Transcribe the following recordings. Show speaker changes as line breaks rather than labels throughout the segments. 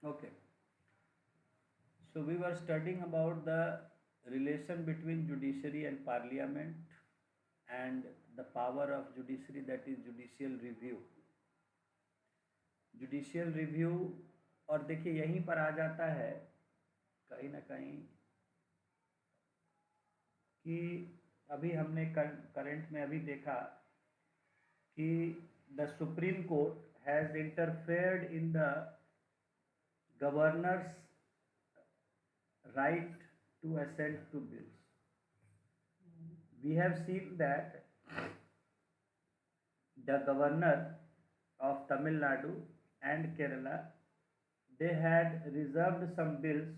Okay. So we were studying about the relation between judiciary and parliament and the power of judiciary, that is judicial review. Judicial review, और देखिए यहीं पर आ जाता है कहीं ना कहीं कि अभी हमने करंट में अभी देखा कि the supreme court has interfered in the governors right to assent to bills. We have seen that the governor of Tamil Nadu and Kerala, they had reserved some bills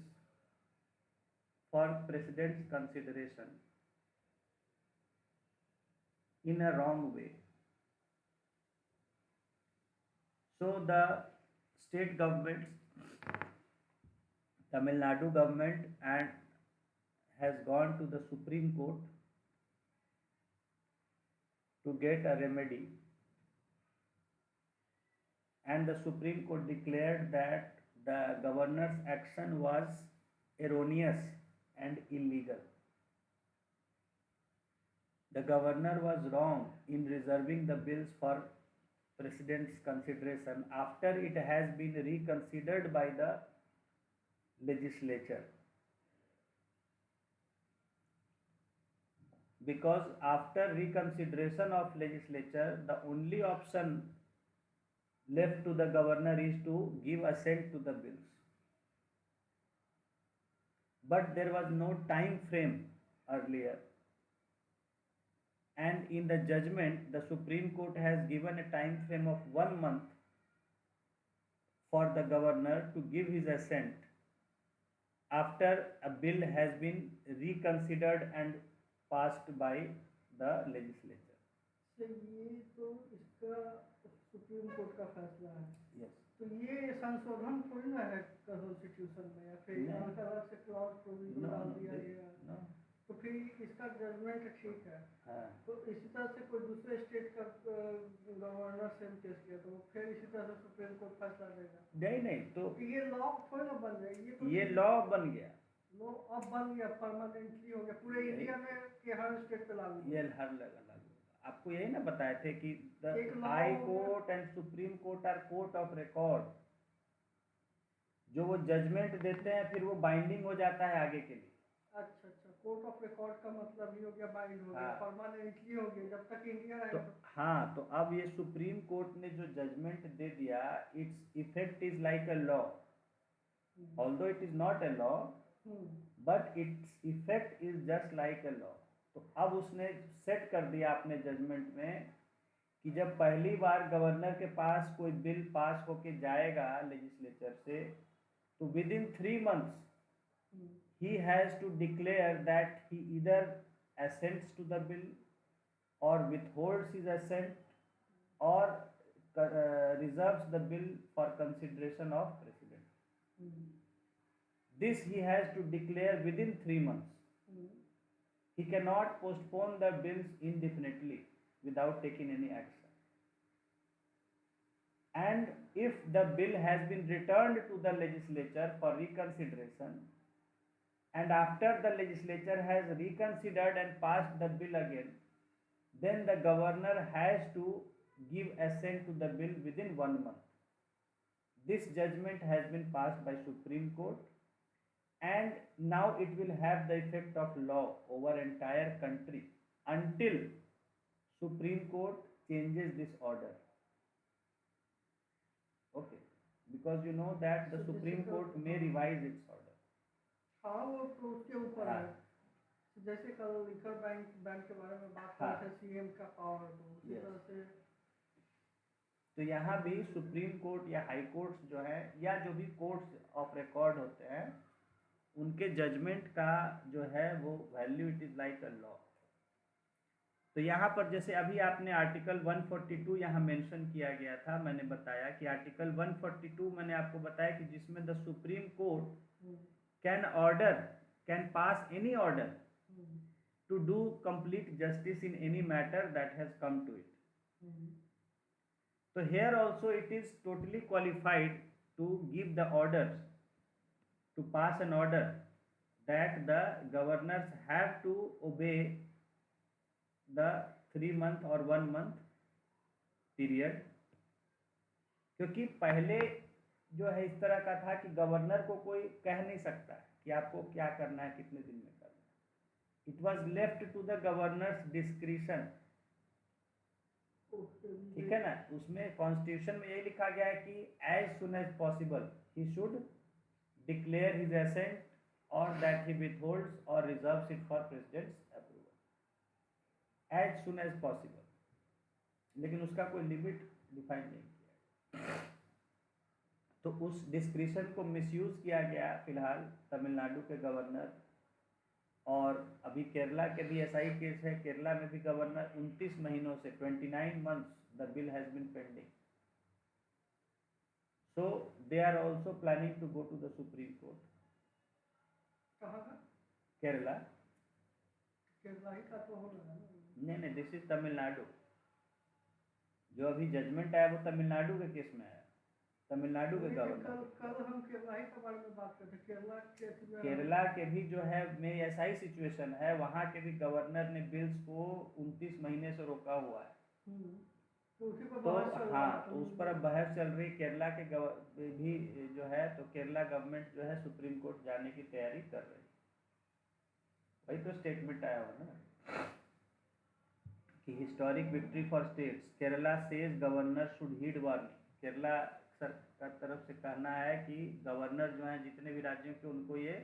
for president's consideration in a wrong way. So the state governments, Tamil Nadu government, and has gone to the Supreme Court to get a remedy, and the Supreme Court declared that the governor's action was erroneous and illegal. The governor was wrong in reserving the bills for president's consideration after it has been reconsidered by the legislature, because after reconsideration of legislature the only option left to the governor is to give assent to the bills, but there was no time frame earlier, and in the judgment the Supreme Court has given a time frame of 1 month for the governor to give his assent after a bill has been reconsidered and passed by the legislature.
तो ये तो इसका supreme court का फैसला है।
Yes.
तो ये संशोधन थोड़ी ना है कॉन्स्टिट्यूशन में, या फिर अलग से क्लॉज प्रोविजन डाल दिया गया। तो फिर इसका जजमेंट ठीक है।
हाँ।
तो इसी तरह से कोई दूसरे स्टेट का गवर्नर सेम केस किया तो फिर इसी तरह से सुप्रीम कोर्ट फैसला देगा।
नहीं तो
ये लॉ थोड़ी ना बन जाए,
ये लॉ बन गया,
लॉ अब बन गया, परमानेंटली हो गया पूरे इंडिया में कि हर स्टेट पे लागू।
ये हर लागू। आपको यही ना बताए थे कि the high court and supreme court are court of record, जो वो जजमेंट देते हैं फिर वो बाइंडिंग हो जाता है आगे के लिए।
अच्छा, कोर्ट ऑफ रिकॉर्ड का मतलब ही हो गया बाइंड हो गया, परमानेंटली हो गया जब तक इंडिया रहेगा।
तो हाँ, तो अब ये सुप्रीम कोर्ट ने जो जजमेंट दे दिया, its effect is like a law, although it is not a law, but its effect is just like a law. तो अब उसने सेट कर दिया अपने जजमेंट में कि जब पहली बार गवर्नर के पास कोई बिल पास होके जाएगा लेजिस्लेचर से, तो with in 3 months he has to declare that he either assents to the bill or withholds his assent or reserves the bill for consideration of president. This he has to declare within 3 months. He cannot postpone the bills indefinitely without taking any action. And if the bill has been returned to the legislature for reconsideration, and after the legislature has reconsidered and passed the bill again, then the governor has to give assent to the bill within 1 month. This judgment has been passed by Supreme Court, and now it will have the effect of law over entire country until Supreme Court changes this order. Okay, because you know that the Supreme Court may revise its order.
हाँ, वो तो उसके ऊपर है। जैसे कल liquor bank के बारे में बात कर रहे थे, सीएम का पावर, तो उसी तरह से
तो यहाँ भी सुप्रीम कोर्ट या हाई कोर्ट्स जो है, या जो भी कोर्ट्स ऑफ रिकॉर्ड होते हैं, उनके जजमेंट का जो है वो value it is like a law. तो यहाँ पर जैसे अभी आपने आर्टिकल 142 यहाँ मेंशन किया गया था, मैंने बताया कि आर्टिकल 142 मैंने आपको बताया कि जिसमें the supreme court can pass any order to do complete justice in any matter that has come to it. So here also it is totally qualified to give the orders, to pass an order that the governors have to obey the 3 month or 1 month period, क्योंकि पहले जो है इस तरह का था कि governor को कोई कह नहीं सकता कि आपको क्या करना है, कितने दिन में करना है। It was left to the governor's discretion. ठीक है ना, उसमें कॉन्स्टिट्यूशन में यही लिखा गया है कि as soon as possible he should declare his assent और दैट ही विथहोल्ड्स और reserves it for president's approval as soon as possible, लेकिन उसका कोई लिमिट डिफाइन नहीं किया। तो उस डिस्क्रिशन को मिसयूज किया गया फिलहाल तमिलनाडु के गवर्नर, और अभी केरला के भी ऐसा ही केस है। केरला में भी गवर्नर 29 महीनों से 29 months the bill has been pending, so they are also planning to go to the supreme court.
कहाँ का?
केरला।
केरला ही का तो हो रहा है ना?
नहीं, दिस इज तमिलनाडु। जो अभी जजमेंट आया वो तमिलनाडु के केस में आया, तमिलनाडु के गवर्नर।
कल हम केरला ही के बारे में बात करते हैं।
केरला के भी जो है में ऐसा ही सिचुएशन है, वहाँ के भी गवर्नर ने बिल्स को 29 महीने से रोका हुआ है। तो हाँ, तो उस पर अब बहस चल रही। केरला के भी जो है, तो केरला गवर्नमेंट जो है सुप्रीम कोर्ट जाने की तैयारी कर रही है। वही तो स्टेटमेंट आया हुआ ना कि historic victory for states, Kerala says governor should heed warning. Kerala सरकार तरफ से कहना है कि गवर्नर जो हैं जितने भी राज्यों के, उनको ये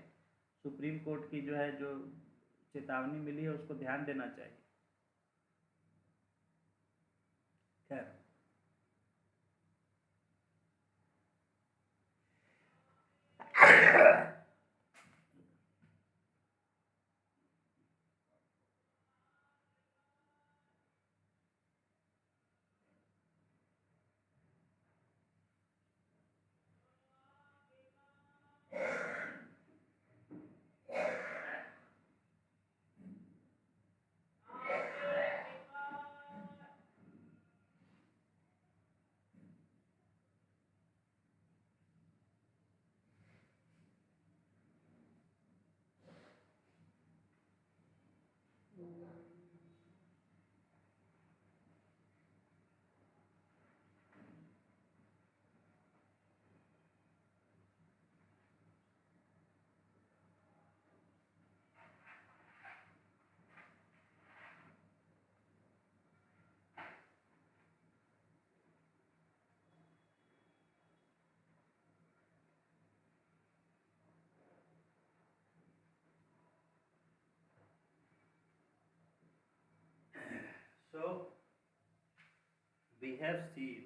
सुप्रीम कोर्ट की जो है जो चेतावनी मिली है उसको ध्यान देना चाहिए। खैर, so we have seen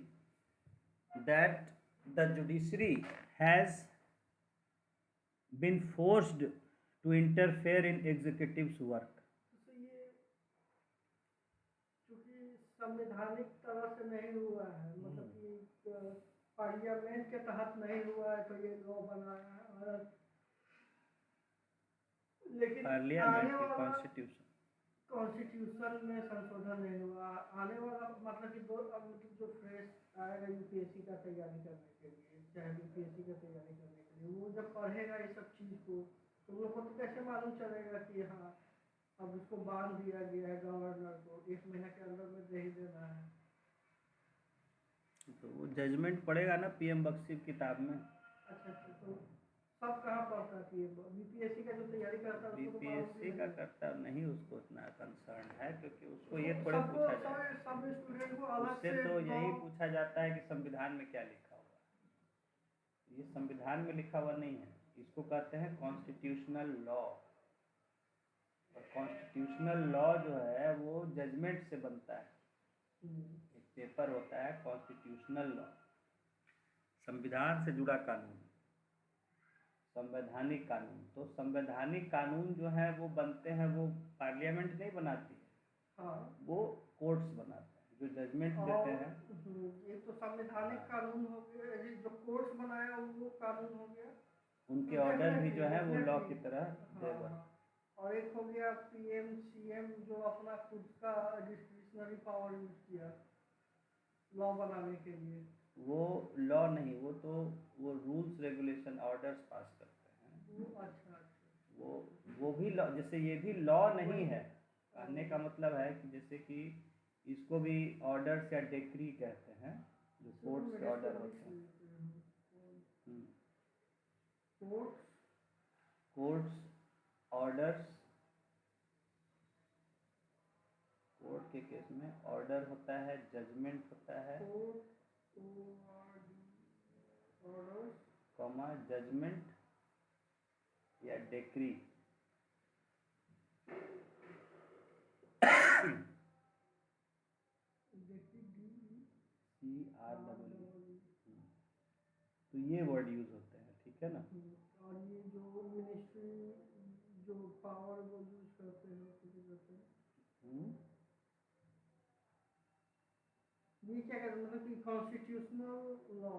that the judiciary has been forced to interfere in executive's work.
तो ये चूंकि संवैधानिक तरह से नहीं हुआ है, मतलब कि पार्लियामेंट के तहत नहीं हुआ है, तो ये लॉ बनाया है। और लेकिन
पार्लियामेंट के कॉन्स्टिट्यूशन
में संशोधन नहीं हुआ। आने वाला मतलब कि मतलब जो फ्रेश आएगा यूपीएससी का तैयारी करने के लिए, चाहे यूपीएससी का तैयारी करने के लिए, वो जब पढ़ेगा ये सब चीज़ को, तो लोग को तो कैसे मालूम चलेगा कि हाँ अब उसको बांध दिया गया है गवर्नर को, 1 महीने के अंदर में दे ही देना है।
तो वो जजमेंट पड़ेगा ना पीएम बख्शी किताब में।
अच्छा, तो सब कहाँ पढ़ता है? बीपीएससी का जो तैयारी करता है
बीपीएससी का करता नहीं, उसको इतना कंसर्न है, क्योंकि उसको ये थोड़े पूछा जाए,
सब स्टूडेंट को अलग
उससे तो यही पूछा जाता है कि संविधान में क्या लिखा हुआ है। ये संविधान में लिखा हुआ नहीं है, इसको कहते हैं कॉन्स्टिट्यूशनल लॉ। और कॉन्स्टिट्यूशनल लॉ जो है वो जजमेंट से बनता है। एक पेपर होता है कॉन्स्टिट्यूशनल लॉ, संविधान से जुड़ा कानून, संवैधानिक कानून। तो संवैधानिक कानून जो है वो बनते हैं, वो पार्लियामेंट नहीं बनाती है,
हाँ,
वो कोर्ट्स बनाते हैं जो जजमेंट देते हैं।
ये तो संवैधानिक कानून हो गया, जो कोर्ट्स बनाया वो कानून हो गया।
उनके ऑर्डर भी जो है वो लॉ की तरह देगा।
और एक हो गया पीएम सीएम, जो अपना खुद का डिस्क्रिशनरी पावर यूज किया लॉ बनाने के लिए।
वो लॉ नहीं, वो रूल्स रेगुलेशन ऑर्डर्स पास करते हैं।
अच्छा अच्छा।
वो वो भी लॉ, जैसे ये भी लॉ नहीं है, कहने का मतलब है कि जैसे कि इसको भी ऑर्डर्स या डिक्री कहते हैं, जो कोर्ट के ऑर्डर होते हैं। कोर्ट्स ऑर्डर्स, कोर्ट के केस में ऑर्डर होता है, जजमेंट होता है, कॉमा जजमेंट या डिक्री। CREE, तो ये वर्ड यूज होते हैं, ठीक है ना।
और ये जो मिनिस्ट्री जो पावर वो यूज करते हैं उसको कहते हैं, ये क्या कहते हैं, मतलब कि कॉन्स्टिट्यूशनल लॉ।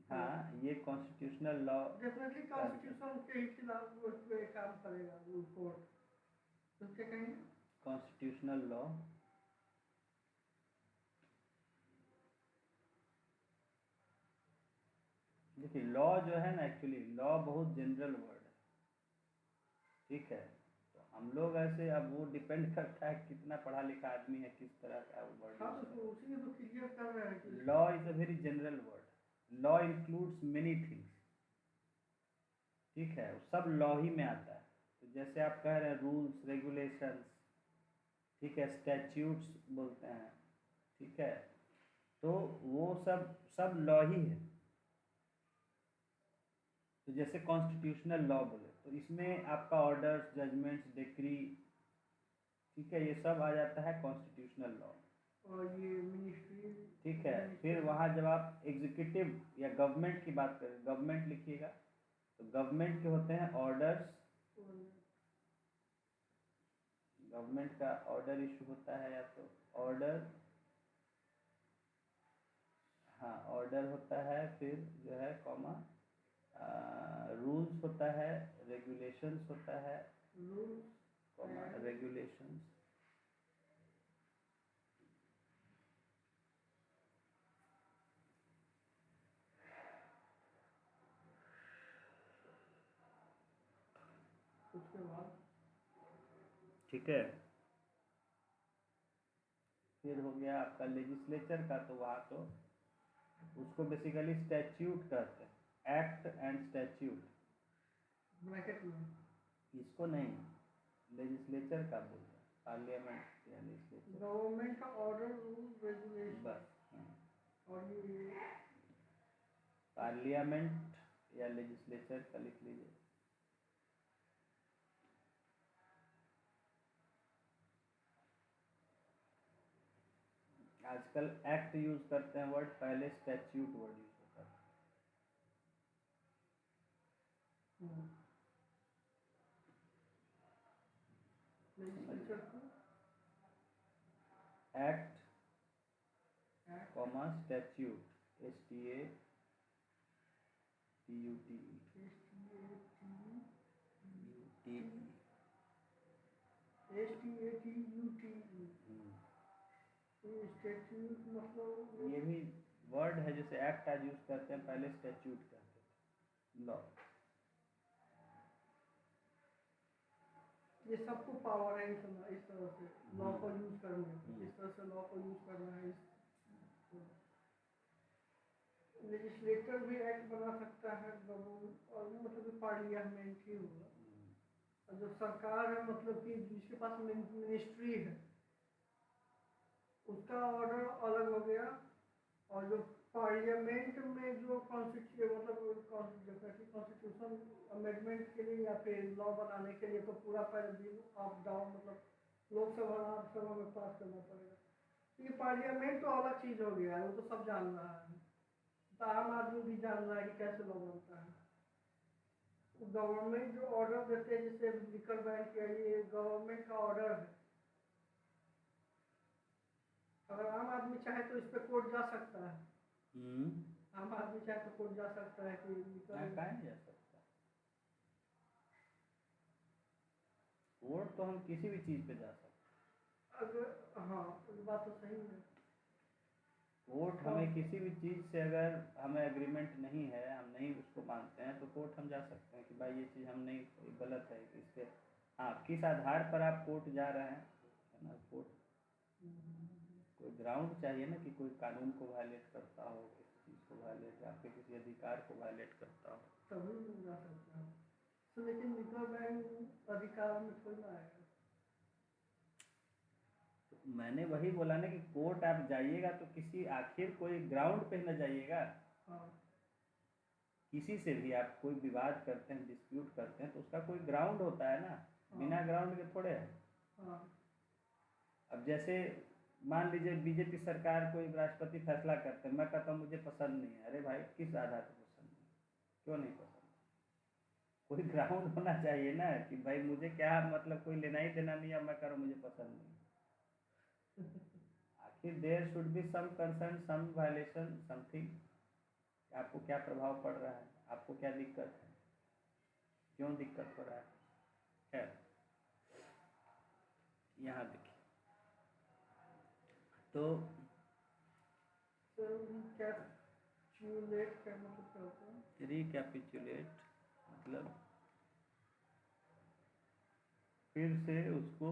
हाँ, ये कॉन्स्टिट्यूशनल लॉ,
डेफिनेटली कॉन्स्टिट्यूशन के ही खिलाफ उस पे काम करेगा वो कोर्ट, तो क्या कहेंगे
कॉन्स्टिट्यूशनल लॉ। देखिए लॉ जो है ना, एक्चुअली लॉ बहुत जनरल वर्ड है, ठीक है। तो हम लोग ऐसे, अब वो डिपेंड करता है कितना पढ़ा लिखा आदमी है, किस तरह का वर्ड।
हाँ तो उसी तो क्लियर कर रहे हैं कि
law is a very general word, law includes many things, ठीक है, सब लॉ ही में आता है। तो जैसे आप कह रहे हैं रूल्स रेगुलेशंस, ठीक है, स्टैट्यूट्स बोलते हैं, ठीक है, तो वो सब लॉ ही है। तो जैसे कॉन्स्टिट्यूशनल लॉ बोले तो इसमें आपका ऑर्डर्स, जजमेंट्स, डिक्री, ठीक है, ये सब आ जाता है कॉन्स्टिट्यूशनल लॉ।
और ये मिनिस्ट्री,
ठीक है, फिर वहाँ जब आप एग्जीक्यूटिव या गवर्नमेंट की बात करें, गवर्नमेंट लिखिएगा, तो गवर्नमेंट के होते हैं ऑर्डर्स, गवर्नमेंट का ऑर्डर इशू होता है, या तो ऑर्डर, हाँ ऑर्डर होता है, फिर जो है कॉमा रूल्स होता है, रेगुलेशंस होता है, कॉमा रेगुलेशंस,
उसके बाद
ठीक है। फिर हो गया आपका लेजिस्लेचर का, तो वहाँ तो उसको बेसिकली स्टैट्यूट कहते हैं, एक्ट एंड स्टैट्यूट,
ब्रैकेट में,
इसको नहीं, लेजिस्लेचर का बोलते हैं, पार्लियामेंट या लेजिस्लेचर,
गवर्नमेंट का ऑर्डर रूल रेगुलेशन,
बस।
और ये
पार्लियामेंट या लेजिस्लेचर का लिख लीजिए। आजकल एक्ट यूज करते हैं वर्ड, पहले स्टैट्यूट वर्ड यूज होता था।
लेजिस्लेचर को
act comma statute, STATUTE,
statute मतलब
ये भी वर्ड है, जैसे एक्ट आज यूज करते हैं, पहले स्टैट्यूट कहते थे, लॉ।
ये सबको पावर है इस तरह से लॉ को यूज करने, इस तरह से लॉ को यूज करना है। लेजिस्लेटर भी एक्ट बना सकता है, गवर्नमेंट, और मतलब पार्लियामेंट ही होगा। और जो सरकार है, मतलब कि जिसके पास मिनिस्ट्री है, उसका ऑर्डर अलग हो गया। और जो पार्लियामेंट में जो कॉन्स्टिट्यूशन अमेंडमेंट के लिए या फिर लॉ बनाने के लिए तो पूरा पहले दिन अप डाउन, मतलब लोकसभा राज्यसभा में पास करना पड़ेगा। तो ये पार्लियामेंट तो अलग चीज हो गया है, वो तो सब जान रहा है, तो आम आदमी भी जान रहा है कि कैसे लॉ बनता है। गवर्नमेंट जो ऑर्डर देते हैं, जैसे लिकर बैंक या ये गवर्नमेंट का ऑर्डर है, अगर आम आदमी चाहे तो इस पे कोर्ट जा सकता है। आम आदमी चाहे तो कोर्ट जा सकता है कि
कहाँ नहीं जा सकता, कोर्ट तो हम किसी भी चीज पे जा सकते हैं।
अगर हाँ, तो बात तो सही है।
कोर्ट कोर्ट हमें किसी भी चीज़ से अगर हमें एग्रीमेंट नहीं है, हम नहीं उसको मानते हैं, तो कोर्ट हम जा सकते हैं कि भाई ये चीज़ हम नहीं, ये गलत है इस पे। हाँ, किस आधार पर आप कोर्ट जा रहे हैं, है ना। कोर्ट कोई ग्राउंड चाहिए ना, कि कोई कानून को वायलेट करता हो, किसी चीज़ को वायलेट, आपके किसी अधिकार को वायलेट करता हो,
तभी मिल जा सकता है। तो लेकिन लिकर बैंक अधिकार में थोड़ी ना आएगा।
तो मैंने वही बोला ना कि कोर्ट आप जाइएगा तो किसी, आखिर कोई ग्राउंड पे न जाइएगा।
हाँ
किसी से भी आप कोई विवाद करते हैं, डिस्प्यूट करते हैं, तो उसका कोई ग्राउंड होता है ना, बिना ग्राउंड के थोड़े है।
हाँ
अब जैसे मान लीजिए बीजेपी सरकार कोई राष्ट्रपति फैसला करते हैं, मैं कहता हूँ मुझे पसंद नहीं है, अरे भाई किस आधार पर पसंद नहीं, क्यों नहीं पसंद, कोई ग्राउंड होना चाहिए ना, कि भाई मुझे क्या मतलब, कोई लेना ही देना नहीं है, मैं करूँ मुझे पसंद नहीं। आखिर there should be some concern, some violation, something, आपको क्या प्रभाव पड़ रहा है, आपको क्या दिक्कत है, क्यों दिक्कत हो रहा है। खैर, यहाँ देखिए तो
रिकैपिचुलेट का मतलब क्या होता है?
रिकैपिचुलेट मतलब फिर से उसको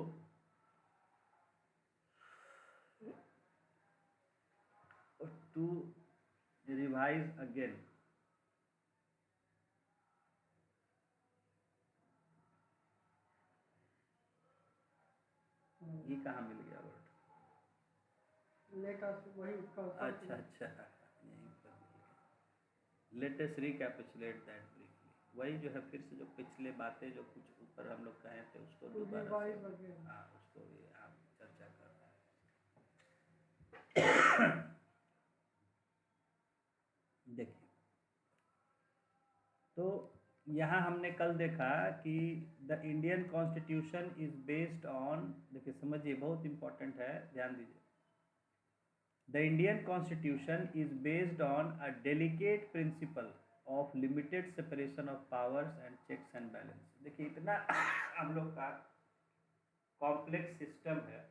टू रिवाइज अगेन। ये कहाँ मिल गया वर्ड?
लेट अस, वही उसका
अच्छा अच्छा, यहीं पर मिल गया। Let us recapitulate that briefly, वही जो है फिर से जो पिछले बातें जो कुछ ऊपर हम लोग कहे थे उसको दोबारा से, हाँ उसको भी हम चर्चा कर रहे हैं। देखिए, तो यहाँ हमने कल देखा कि the Indian constitution is based on, देखिए समझिए बहुत इंपॉर्टेंट है, ध्यान दीजिए। The Indian constitution is based on a delicate principle of limited separation of powers and checks and balance. देखिए इतना हम लोग का कॉम्प्लेक्स सिस्टम है,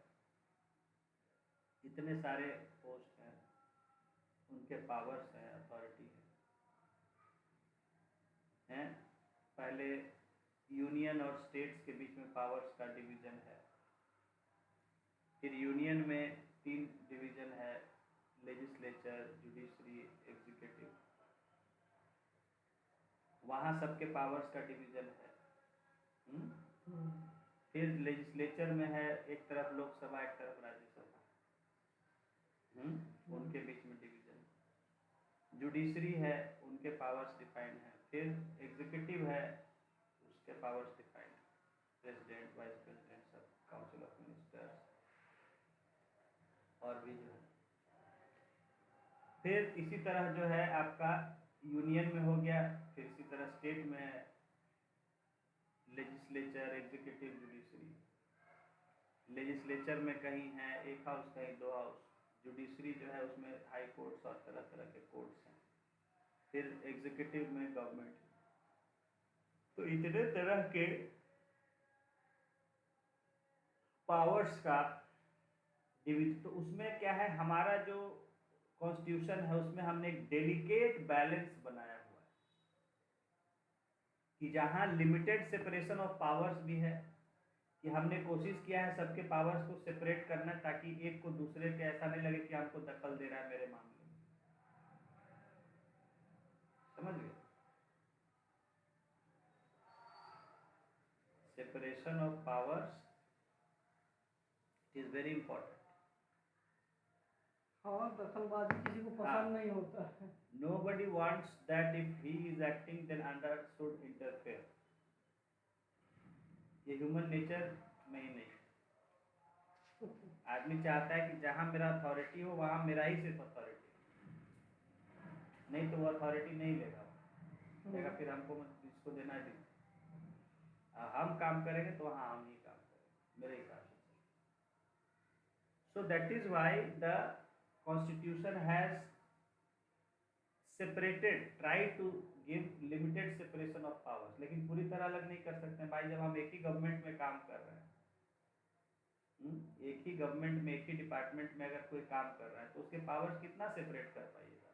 इतने सारे पोस्ट हैं, उनके पावर्स हैं, अथॉरिटी हैं। पहले यूनियन और स्टेट्स के बीच में पावर्स का डिवीजन है, फिर यूनियन में 3 डिवीजन है, लेजिस्लेचर, जुडिशरी, एग्जीक्यूटिव, वहाँ सबके पावर्स का डिवीजन है। फिर लेजिस्लेचर में है, एक तरफ लोकसभा एक तरफ राज्यसभा, उनके बीच में डिवीजन। जुडिशरी है, उनके पावर्स डिफाइंड है। फिर एग्जीक्यूटिव है, उसके powers defined, president, vice president, सब, काउंसिल ऑफ मिनिस्टर्स और भी जो है। फिर इसी तरह जो है आपका यूनियन में हो गया, फिर इसी तरह स्टेट में है, लेजिस्लेचर, एग्जीक्यूटिव, जुडिशरी। लेजिस्लेचर में कहीं है एक हाउस, कहीं 2 हाउस। जुडिशरी जो है उसमें हाई कोर्ट्स और तरह तरह के कोर्ट्स हैं। फिर एग्जीक्यूटिव में गवर्नमेंट। तो इतने तरह के पावर्स का डिवीजन, तो उसमें क्या है, हमारा जो कॉन्स्टिट्यूशन है उसमें हमने एक डेलिकेट बैलेंस बनाया हुआ है, कि जहां लिमिटेड सेपरेशन ऑफ पावर्स भी है, कि हमने कोशिश किया है सबके पावर्स को सेपरेट करना, ताकि एक को दूसरे के ऐसा नहीं लगे कि हमको दखल दे रहा है मेरे मामले में। समझ गए? Separation of powers is very important.
हाँ, दखलबाजी किसी को पसंद नहीं होता है।
Nobody wants that if he is acting then others should interfere. ये ह्यूमन नेचर में ही नहीं। आदमी चाहता है कि जहां मेरा अथॉरिटी हो वहां मेरा ही सिर्फ अथॉरिटी, नहीं तो वो अथॉरिटी नहीं लेगा, फिर हमको इसको देना है, हम काम करेंगे तो हाँ हम ही काम करेंगे मेरे हिसाब से। So that is why the constitution has separated, try to give limited separation of powers, लेकिन पूरी तरह अलग नहीं कर सकते भाई, जब हम एक ही गवर्नमेंट में काम कर रहे हैं, एक ही गवर्नमेंट में, एक ही डिपार्टमेंट में अगर कोई काम कर रहा है तो उसके पावर्स कितना सेपरेट कर पाइएगा?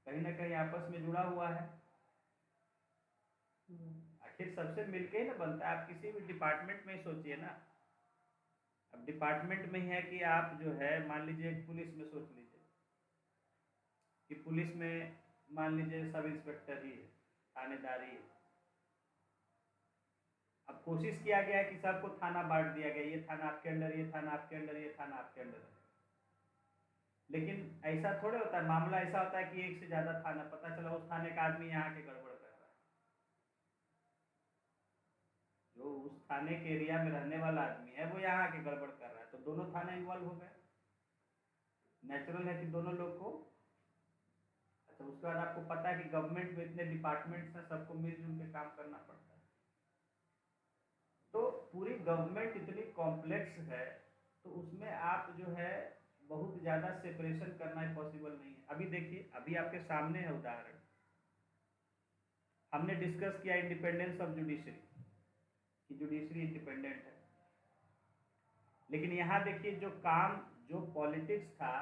कहीं ना कहीं आपस में जुड़ा हुआ है। आखिर सबसे मिलके ही ना बनता है। आप किसी भी डिपार्टमेंट में ही सोचिए ना। अब डिपार्टमेंट में ही है कि आप जो है, मान लीजिए एक पुलिस में सोच लीजिए कि पुलिस में मान लीजिए सब इंस्पेक्टर ही है, थानेदार ही है। अब कोशिश किया गया है कि सबको थाना बांट दिया गया, ये थाना आपके अंडर, ये थाना आपके अंडर, ये थाना आपके अंडर है। लेकिन ऐसा थोड़े होता है, मामला ऐसा होता है कि एक से ज्यादा थाना, पता चला उस थाने का आदमी यहाँ के गड़बड़ कर रहा है, जो उस थाने के एरिया में रहने वाला आदमी है वो यहाँ के गड़बड़ कर रहा है, तो दोनों थाने इन्वॉल्व हो गए। नेचुरल है कि दोनों लोग को। अच्छा, उसके बाद आपको पता है कि गवर्नमेंट में इतने डिपार्टमेंट्स हैं, सबको मिलजुल के काम करना पड़ता है। तो पूरी गवर्नमेंट इतनी कॉम्प्लेक्स है, तो उसमें आप जो है बहुत ज़्यादा सेपरेशन करना पॉसिबल नहीं है। अभी देखिए, अभी आपके सामने है उदाहरण, हमने डिस्कस किया इंडिपेंडेंस ऑफ जुडिशरी, कि जुडिशरी इंडिपेंडेंट है। लेकिन यहाँ देखिए, जो काम, जो पॉलिटिक्स था,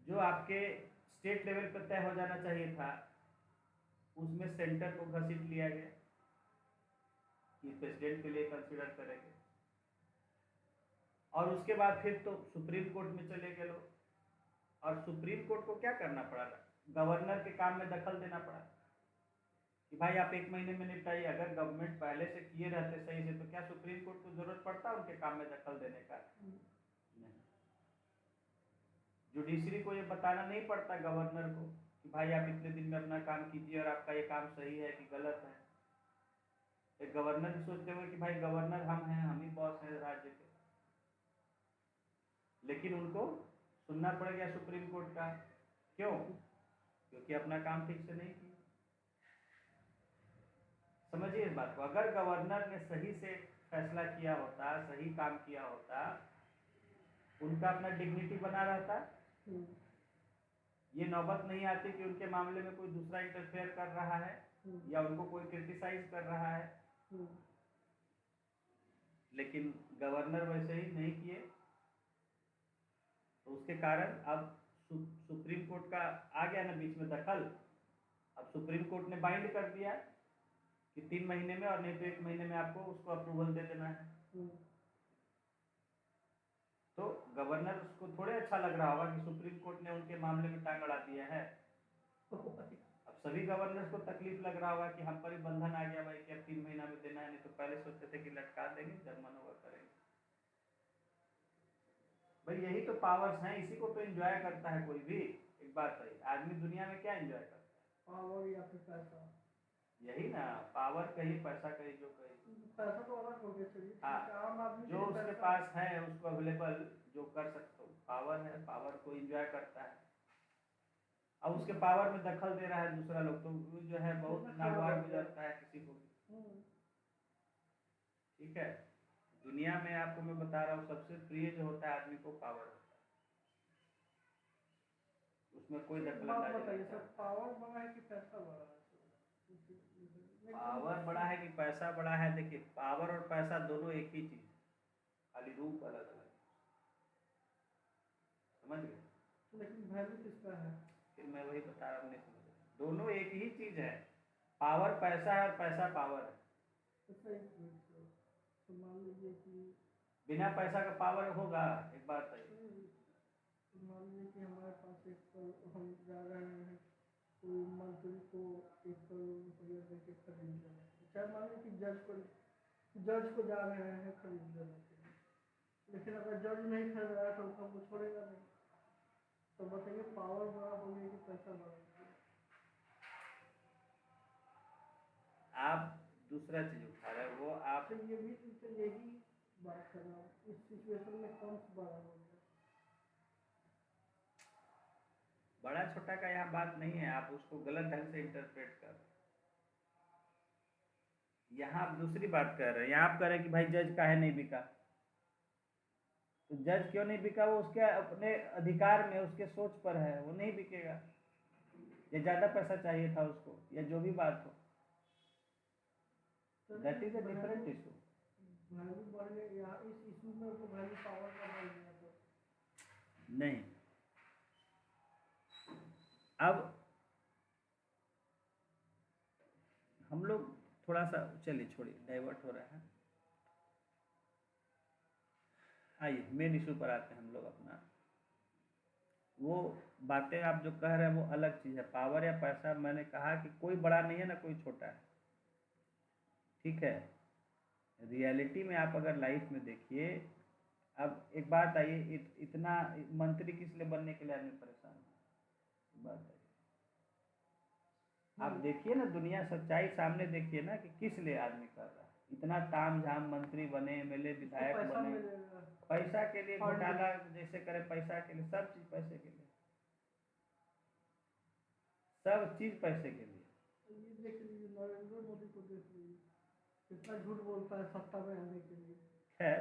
जो आपके स्टेट लेवल पर तय हो जाना चाहिए था, उसमें सेंटर को घसीट लिया गया कि प्रेसिडेंट के लिए कंसिडर करेंगे। और उसके बाद फिर तो सुप्रीम कोर्ट में चले गए लोग, और सुप्रीम कोर्ट को क्या करना पड़ा? गवर्नर के काम में दखल देना पड़ा कि भाई आप 1 महीने में निपटाइए। अगर गवर्नमेंट पहले से किए रहते सही से, तो क्या सुप्रीम कोर्ट को जरूरत पड़ता उनके काम में दखल देने का? नहीं। जुडिशरी को ये बताना नहीं पड़ता गवर्नर को कि भाई आप इतने दिन में अपना काम कीजिए और आपका ये काम सही है कि गलत है। एक गवर्नर भी सोचते हुए कि भाई गवर्नर हम हैं, हम ही बॉस हैं राज्य के, लेकिन उनको सुनना पड़ गया सुप्रीम कोर्ट का। क्यों? क्योंकि अपना काम ठीक से नहीं किया। समझिए इस बात को, अगर गवर्नर ने सही से फैसला किया होता, सही काम किया होता, उनका अपना डिग्निटी बना रहता, ये नौबत नहीं आती कि उनके मामले में कोई दूसरा इंटरफेयर कर रहा है या उनको कोई क्रिटिसाइज कर रहा है। लेकिन गवर्नर वैसे ही नहीं किए, तो उसके कारण अब सुप्रीम कोर्ट का आ गया ना बीच में दखल। अब सुप्रीम कोर्ट ने बाइंड कर दिया कि 3 महीने में, और नहीं तो 1 महीने में आपको उसको अप्रूवल दे देना है। तो गवर्नर उसको थोड़े अच्छा लग रहा होगा कि सुप्रीम कोर्ट ने उनके मामले में टांग अड़ा दिया है। अब सभी गवर्नर्स को तकलीफ लग रहा होगा कि हम पर ही बंधन आ गया भाई कि अब 3 महीना में देना है, नहीं तो पहले सोचते थे कि लटका देंगे, जुर्माना होगा करेंगे। भाई यही तो पावर्स हैं, इसी को तो एंजॉय करता है कोई भी। एक बात है, आदमी दुनिया में क्या एंजॉय करता है?
पावर या फिर पैसा।
यही ना, पावर कहीं, पैसा कहीं, जो कहीं।
पैसा तो अलग हो गया, चलिए
हाँ,
आम आदमी
जो उसके पास है उसको अवेलेबल जो कर सकते हो, पावर है, पावर को एंजॉय करता है। अब उसके पावर में दखल दे रहा है दूसरा लोग, तो वो जो है बहुत नागवार गुजरता है किसी को भी। ठीक है, दुनिया में आपको मैं बता रहा हूँ, सबसे प्रिय जो होता है आदमी को, पावर होता है, उसमें कोई दखलंदाजी नहीं करता।
पावर बड़ा है कि पैसा बड़ा है?
पावर बड़ा है कि पैसा बड़ा है? देखिए, पावर और पैसा दोनों एक ही चीज, खाली रूप अलग अलग। समझ गए?
लेकिन वैल्यू किसका है?
फिर मैं वही बता रहा हूँ, नहीं समझ रहे। दोनों एक ही चीज है, पावर पैसा है और पैसा पावर है।
तो मान लीजिए कि
बिना पैसा का पावर होगा? एक बात है,
मान लीजिए कि हमारे पास हम जा रहे हैं कोई मंत्री को 1 करोड़ रुपया दे के खरीद लेना, चाहे मान लीजिए कि जज को जा रहे हैं खरीद लेने के लिए, लेकिन अगर जज नहीं खरीद रहा है तो हमको छोड़ेगा नहीं। तो बताइए पावर बड़ा हो गया कि पैसा बड़ा हो गया?
आप दूसरा चीज उठा रहे हैं, वो आप
तो ये भी तो यही बात कर रहा हूँ, इस सिचुएशन में कौन सा बड़ा हो गया?
बड़ा छोटा का यहाँ बात नहीं है, आप उसको गलत ढंग से इंटरप्रेट कर रहे हैं। यहाँ आप दूसरी बात कर रहे हैं, यहाँ आप कह रहे हैं कि भाई जज काहे नहीं बिका। तो जज क्यों नहीं बिका? वो उसके अपने अधिकार में, उसके सोच पर है, वो नहीं बिकेगा, या ज्यादा पैसा चाहिए था उसको, या जो भी बात हो। That is a different issue.
Value बढ़ गई या इस इशू में तो वैल्यू पावर का बढ़ गया तो
नहीं। अब हम लोग थोड़ा सा, चलिए छोड़िए, डाइवर्ट हो रहा है। आइए मेन इशू पर आते हैं हम लोग अपना। वो बातें आप जो कह रहे हैं वो अलग चीज़ है। पावर या पैसा, मैंने कहा कि कोई बड़ा नहीं है ना कोई छोटा है, ठीक है। रियलिटी में आप अगर लाइफ में देखिए, अब एक बात आइए, इतना मंत्री किस लिए बनने के लिए आदमी परेशान है, बात है। आप देखिए ना, दुनिया सच्चाई सामने देखिए ना कि किस लिए आदमी कर रहा है इतना ताम झाम, मंत्री बने, एमएलए
उसको
विधायक
पैसा
बने,
मिलेगा
पैसा के लिए,
फंड
घोटाला जैसे करे पैसा के लिए, सब चीज पैसे के लिए, सब चीज पैसे के लिए।
ये देख लीजिए नरेंद्र मोदी को देख लीजिए कितना झूठ बोलता है सत्ता में आने के लिए।
खैर,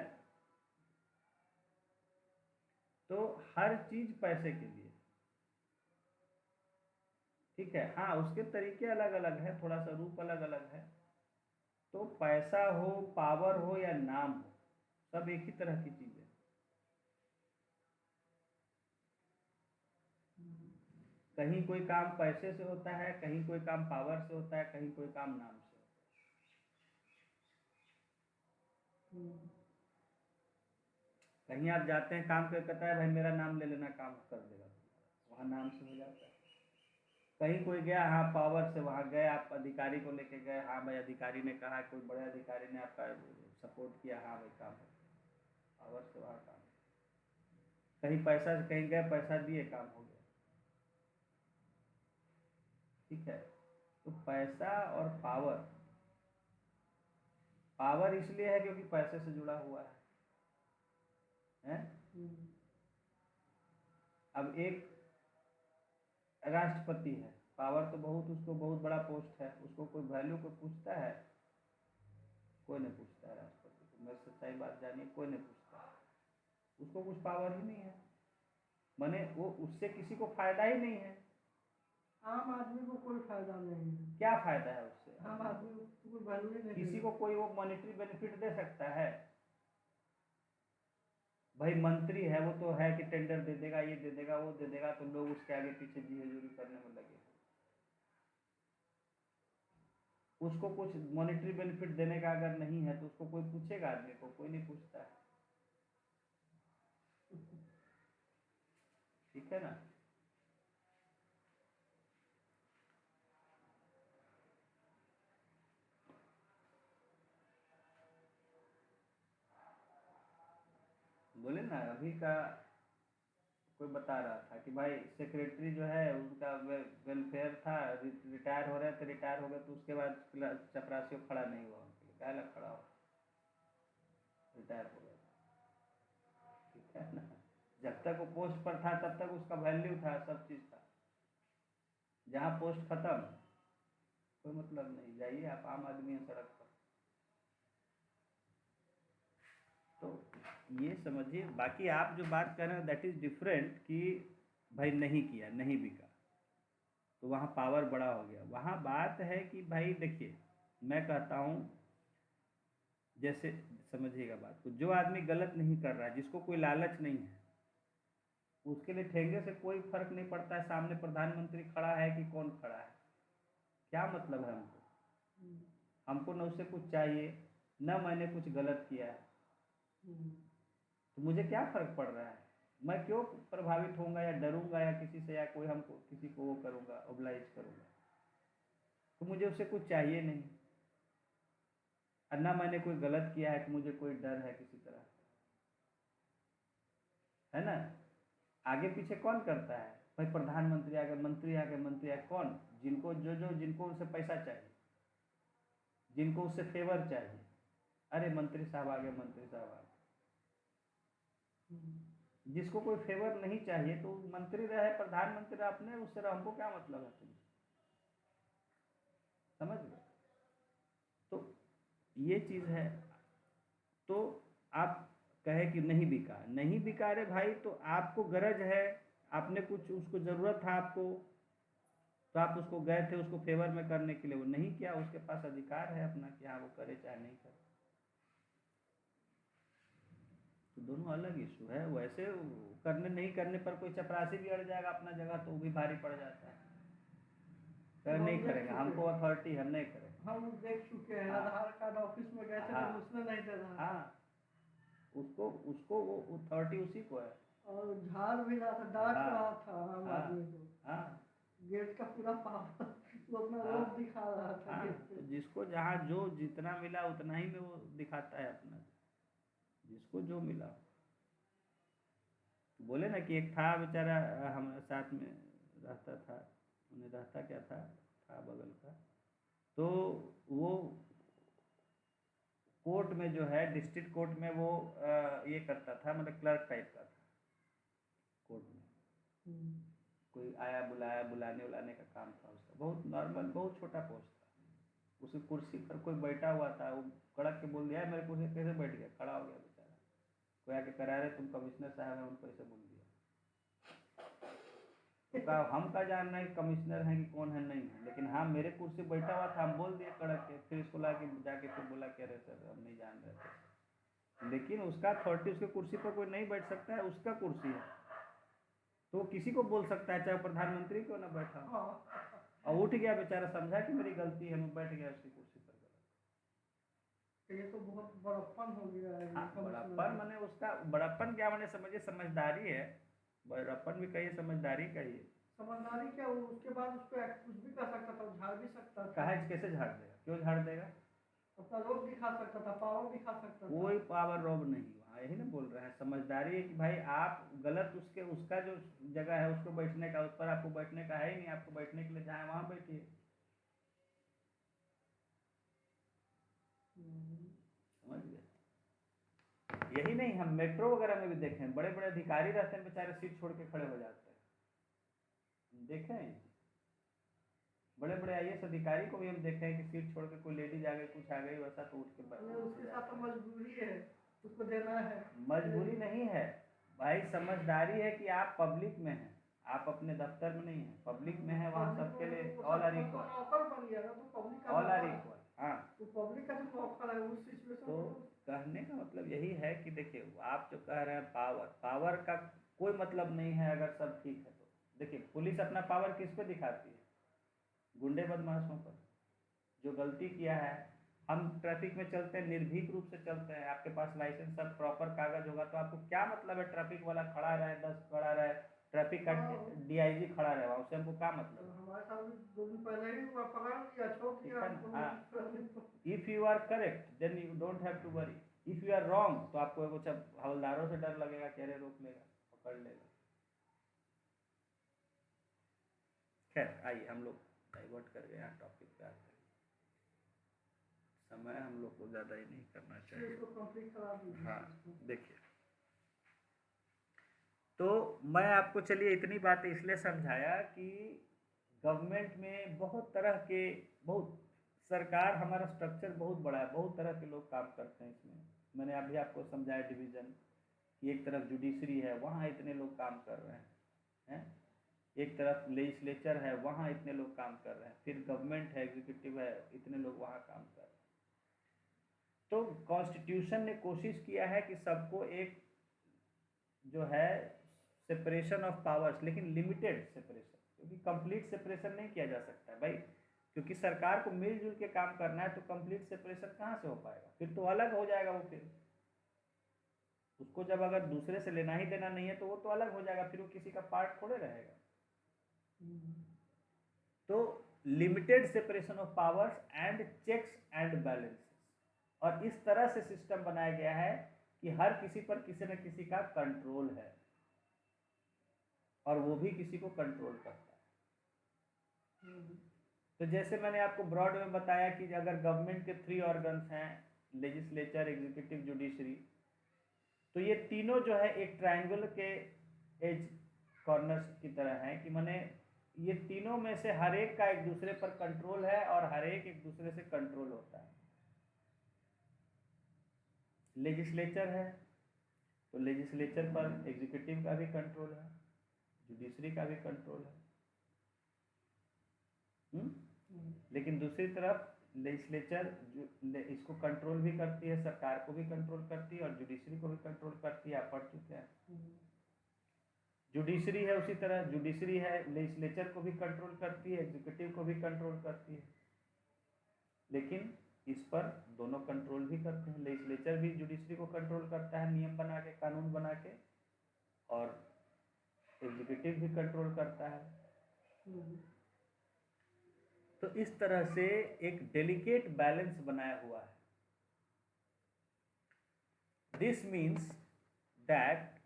तो हर चीज पैसे के लिए, ठीक है। हाँ, उसके तरीके अलग अलग है, थोड़ा सा रूप अलग अलग है। तो पैसा हो, पावर हो या नाम हो, सब एक ही तरह की चीज है। कहीं कोई काम पैसे से होता है, कहीं कोई काम पावर से होता है, कहीं कोई काम नाम से। कहीं आप जाते हैं काम कर, कहता है भाई मेरा नाम ले लेना, काम कर देगा तुम्हारा, वहाँ नाम से हो जाता है। कहीं कोई गया, हाँ पावर से वहाँ गए, आप अधिकारी को लेके गए, हाँ भाई अधिकारी ने कहा, कोई बड़े अधिकारी ने आपका सपोर्ट किया, हाँ भाई काम है, पावर से वहाँ काम। कहीं पैसा से, कहीं गए पैसा दिए, काम हो गया, ठीक है। तो पैसा और पावर, पावर इसलिए है क्योंकि पैसे से जुड़ा हुआ है? अब एक राष्ट्रपति है, पावर तो बहुत, उसको बहुत बड़ा पोस्ट है, उसको कोई वैल्यू को पूछता है? कोई नहीं पूछता है राष्ट्रपति को, मेरी सच्चाई बात जानिए, कोई नहीं पूछता है। उसको कुछ पावर ही नहीं है, माने वो, उससे किसी को फायदा ही नहीं है।
आम आदमी को कोई फायदा नहीं है।
क्या फायदा है उससे?
आम आदमी को कोई वैल्यू ही नहीं।
किसी को कोई वो मॉनेटरी बेनिफिट दे सकता है? भाई मंत्री है, वो तो है कि टेंडर दे देगा, ये दे देगा, वो दे देगा, तो लोग उसके आगे पीछे जी हजूरी करने में लगे। उसको कुछ मॉनेटरी बेनिफिट देने का अगर नहीं है तो उसको कोई पूछेगा? आदमी को कोई नहीं पूछता है, ठीक है ना। बोले ना, अभी का कोई बता रहा था कि भाई सेक्रेटरी जो है उनका वेलफेयर था, रिटायर हो रहे थे, रिटायर हो गए तो उसके बाद चपरासी खड़ा नहीं हुआ उनके लिए, क्या लग खड़ा हो, रिटायर हो गया, ठीक है ना। जब तक वो पोस्ट पर था तब तक उसका वैल्यू था, सब चीज़ था। जहाँ पोस्ट खत्म, कोई मतलब नहीं, जाइए आप आम आदमी हैं सड़क पर। तो ये समझिए, बाकी आप जो बात कर रहे हैं दैट इज़ डिफरेंट, कि भाई नहीं किया, नहीं बिका, तो वहाँ पावर बड़ा हो गया। वहाँ बात है कि भाई देखिए, मैं कहता हूँ, जैसे समझिएगा बात को, जो आदमी गलत नहीं कर रहा है, जिसको कोई लालच नहीं है, उसके लिए ठेंगे से कोई फर्क नहीं पड़ता है सामने प्रधानमंत्री खड़ा है कि कौन खड़ा है, क्या मतलब है हमको। हमको न उससे कुछ चाहिए, न मैंने कुछ गलत किया है, तो मुझे क्या फ़र्क पड़ रहा है? मैं क्यों प्रभावित होऊंगा या डरूंगा या किसी से, या कोई हमको किसी को वो करूंगा, ओबलाइज करूंगा? तो मुझे उससे कुछ चाहिए नहीं, और ना मैंने कोई गलत किया है कि मुझे कोई डर है किसी तरह, है ना। आगे पीछे कौन करता है भाई? प्रधानमंत्री आ गए, मंत्री आ गए, मंत्री आ गए, कौन? जिनको जिनको उनसे पैसा चाहिए, जिनको उससे फेवर चाहिए, अरे मंत्री साहब आ गए, मंत्री साहब आ गए। जिसको कोई फेवर नहीं चाहिए तो मंत्री रहे, प्रधानमंत्री रहे, अपने उससे रहे, हमको क्या मतलब है तुम, समझ गए। तो ये चीज़ है। तो आप कहे कि नहीं बिका, नहीं बिका, रे भाई तो आपको गरज है, आपने कुछ उसको ज़रूरत था आपको, तो आप उसको गए थे उसको फेवर में करने के लिए, वो नहीं किया, उसके पास अधिकार है अपना कि हाँ वो करे चाहे नहीं करे। दोनों अलग इशू है। वैसे करने नहीं करने पर कोई चपरासी भी अड़ जाएगा अपना जगह तो वो भी भारी पड़ जाता है।
तो
नहीं
हम देख
करेंगे,
चुके
हमको
हैं,
अथॉरिटी, हम नहीं करेंगे।
हम देख चुके हैं,
हाँ
आधार कार्ड ऑफिस में गए थे
हाँ
तो उसने नहीं दे रहा था।
हाँ, उसको उसको वो अथॉरिटी उसी को है।
और झाड़ भी रहा था, डांट
हाँ
रहा था आम
हाँ
आदमी को,
हाँ
गेट का पूरा पावर वो अपना
हाँ
रोब दिखा रहा था
हाँ।
गेट
तो
पे।
जिसको जहाँ जो जितना मिला उतना ही में वो दिखाता है अपना, जिसको जो मिला। बोले ना कि एक था बेचारा हमारे साथ में रहता था, उन्हें रहता क्या था बगल का, तो वो कोर्ट में जो है डिस्ट्रिक्ट कोर्ट में वो ये करता था, मतलब क्लर्क टाइप का था कोर्ट में। कोई आया बुलाया, बुलाने उलाने का काम था उसका, बहुत नॉर्मल, बहुत छोटा पोस्ट था। उसी कुर्सी पर कोई बैठा हुआ था, वो कड़क के बोल दिया मेरे कुर्सी कैसे बैठ गया, खड़ा हो गया बेचारा। कोई आके करा रहे तुम कमिश्नर साहब हैं, उनको ऐसे बोल दिया। तो कहा हम का जानना है कमिश्नर हैं कि कौन है, नहीं है, लेकिन हाँ मेरे कुर्सी बैठा हुआ था, हम बोल दिए कड़क के। फिर इसको ला के जाके फिर बोला कह रहे सर हम नहीं जान रहे थे, लेकिन उसका अथॉरिटी, उसके कुर्सी पर कोई नहीं बैठ सकता है, उसका कुर्सी है तो वो किसी को बोल सकता है, चाहे प्रधानमंत्री क्यों ना बैठा हो। और उठ गया बेचारा, समझा कि मेरी गलती है, मैं बैठ गया उसकी कुर्सी पर।
ये तो बहुत बड़प्पन हो गया है।
हाँ, बड़प्पन माने उसका बड़प्पन क्या माने, समझिए समझदारी है। बड़प्पन भी कहिए, समझदारी कहिए।
समझदारी क्या, वो उसके बाद उसको कुछ भी कर सकता था, झाड़ भी सकता था,
कहा कैसे झाड़ देगा, क्यों झाड़ देगा,
अपना रोब दिखा सकता था, पावर दिखा सकता था।
कोई पावर रोब नहीं वहाँ, यही ना बोल रहे हैं। समझदारी है कि भाई आप गलत, उसके उसका जो जगह है उसको बैठने का, उस पर आपको बैठने का है ही नहीं, आपको बैठने के लिए जहाँ वहाँ बैठिए। समझ गए। यही नहीं, हम मेट्रो वगैरह में भी देखे हैं, बड़े बड़े अधिकारी रहते हैं बेचारे, सीट छोड़ के खड़े हो जाते हैं, देखे हैं। बड़े बड़े आईएएस अधिकारी को भी हम देखे हैं कि सीट छोड़ के कोई लेडीज आ गई, कुछ आ गई वैसा, तो उठ के
उसके साथ तो मजबूरी है, उसको देना है।
मजबूरी नहीं है भाई, समझदारी है कि आप पब्लिक में हैं, आप अपने दफ्तर में नहीं है, पब्लिक में है, वहाँ सबके लिए ऑल आर इक्वल,
नौकर बन गया ना, तो पब्लिक का
ऑल आर इक्वल। हाँ,
तो पब्लिक का जो नौकर है उस सिचुएशन
तो कहने का मतलब यही है कि देखिए, आप जो कह रहे हैं पावर का कोई मतलब नहीं है अगर सब ठीक है तो। देखिए पुलिस अपना पावर किस पे दिखाती है, गुंडे बदमाशों पर। जो गलती किया है, हम ट्रैफिक में चलते हैं, निर्भीक रूप से चलते हैं, आपके पास लाइसेंस सब प्रॉपर कागज होगा, तो आपको क्या मतलब है ट्रैफिक वाला खड़ा रहे, 10 खड़ा रहे, ट्रैफिक का डीआईजी खड़ा रहे वहाँ, उससे हमको क्या मतलब है।
हमारे साथ भी 2 दिन पहले ही वो पकड़ लिया, छोड़ दिया हमको।
हाँ, if you are correct then you don't have to worry, if you are wrong तो आपको कुछ हवलदारों से डर लगेगा, कह रहे रोक लेगा, पकड़ लेगा। खैर आइए, हम लोग डाइवर्ट कर गए यहाँ टॉपिक पे आते हैं, समय हम लोग को ज़्यादा ही नहीं करना चाहिए। हाँ देखिए, तो मैं आपको चलिए इतनी बात इसलिए समझाया कि गवर्नमेंट में बहुत तरह के, बहुत सरकार, हमारा स्ट्रक्चर बहुत बड़ा है, बहुत तरह के लोग काम करते हैं इसमें। मैंने अभी आपको समझाया डिवीज़न कि एक तरफ जुडिशरी है, वहाँ इतने लोग काम कर रहे हैं, एक तरफ लेजिस्लेचर है, वहाँ इतने लोग काम कर रहे हैं, फिर गवर्नमेंट है, एग्जीक्यूटिव है, इतने लोग वहाँ काम कर रहे हैं। तो कॉन्स्टिट्यूशन ने कोशिश किया है कि सबको एक जो है सेपरेशन ऑफ पावर्स, लेकिन लिमिटेड सेपरेशन, क्योंकि कंप्लीट सेपरेशन नहीं किया जा सकता है भाई, क्योंकि सरकार को मिलजुल के काम करना है, तो कंप्लीट सेपरेशन कहाँ से हो पाएगा, फिर तो अलग हो जाएगा वो। फिर उसको जब अगर दूसरे से लेना ही देना नहीं है तो वो तो अलग हो जाएगा, फिर वो किसी का पार्ट थोड़े रहेगा। तो limited separation of powers and checks and balances, और इस तरह से सिस्टम बनाया गया है कि हर किसी पर किसी न किसी का कंट्रोल है, और वो भी किसी को कंट्रोल करता है। तो जैसे मैंने आपको ब्रॉड में बताया कि अगर गवर्नमेंट के 3 ऑर्गन्स हैं, लेजिस्लेचर, एग्जीक्यूटिव, जुडिशरी, तो ये तीनों जो है एक ट्रायंगल के एज कॉर्नर्स की तरह हैं, कि माने ये तीनों में से हर एक का एक दूसरे पर कंट्रोल है, और हर एक दूसरे से कंट्रोल होता है। लेजिस्लेचर है तो लेजिस्लेचर पर एग्जीक्यूटिव का भी कंट्रोल है, जुडिशरी का भी कंट्रोल है। लेकिन दूसरी तरफ लेजिस्लेचर इसको कंट्रोल भी करती है, सरकार को भी कंट्रोल करती है और जुडिशरी को भी कंट्रोल करती है, आप पढ़ चुके हैं। जुडिशरी है उसी तरह, जुडिशरी है लेजिस्लेचर को भी कंट्रोल करती है, एग्जीक्यूटिव को भी कंट्रोल करती है, लेकिन इस पर दोनों कंट्रोल भी करते हैं। लेजिस्लेचर भी जुडिशरी को कंट्रोल करता है नियम बना के, कानून बना के, और एग्जीक्यूटिव भी कंट्रोल करता है। तो इस तरह से एक डेलिकेट बैलेंस बनाया हुआ है। This means that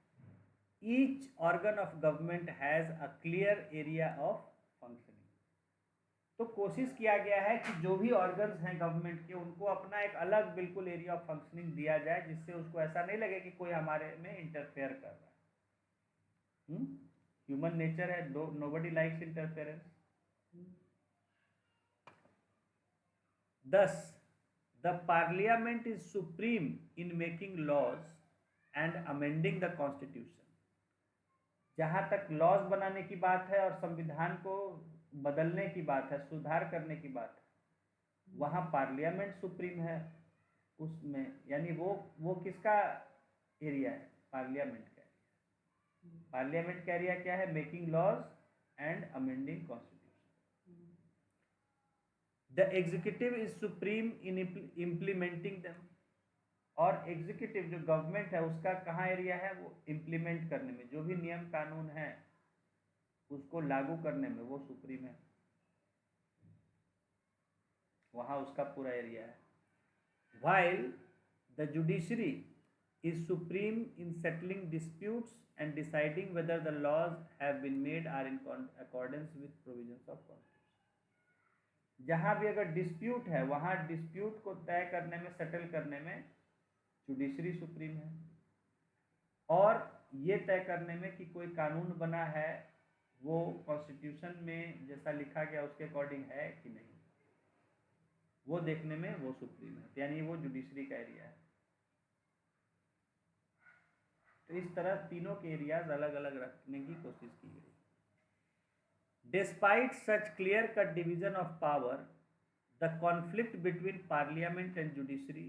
each organ of government has a clear area of functioning. तो कोशिश किया गया है कि जो भी ऑर्गन्स हैं गवर्नमेंट के, उनको अपना एक अलग बिल्कुल एरिया ऑफ फंक्शनिंग दिया जाए, जिससे उसको ऐसा नहीं लगे कि कोई हमारे में इंटरफेयर कर रहा है। ह्यूमन नेचर है, nobody likes interference. Thus, the parliament is supreme in making laws and amending the constitution. जहाँ तक लॉज बनाने की बात है और संविधान को बदलने की बात है, सुधार करने की बात है, वहाँ पार्लियामेंट सुप्रीम है उसमें, यानी वो किसका एरिया है? पार्लियामेंट का एरिया। पार्लियामेंट का एरिया क्या है? Making laws and amending constitution. The executive is supreme in implementing them. और एग्जीक्यूटिव जो गवर्नमेंट है उसका कहाँ एरिया है? वो इम्प्लीमेंट करने में, जो भी नियम कानून है उसको लागू करने में वो सुप्रीम है, वहाँ उसका पूरा एरिया है। While the judiciary is supreme in settling disputes and deciding whether the laws have been made are in accordance with provisions of constitution. जहाँ भी अगर डिस्प्यूट है, वहाँ डिस्प्यूट को तय करने में, सेटल करने में जुडिशरी सुप्रीम है, और ये तय करने में कि कोई कानून बना है वो कॉन्स्टिट्यूशन में जैसा लिखा गया उसके अकॉर्डिंग है कि नहीं, वो देखने में वो सुप्रीम है, यानी वो जुडिशरी का एरिया है। तो इस तरह तीनों के एरियाज अलग अलग रखने की कोशिश की गई। Despite such clear-cut division of power, the conflict between parliament and judiciary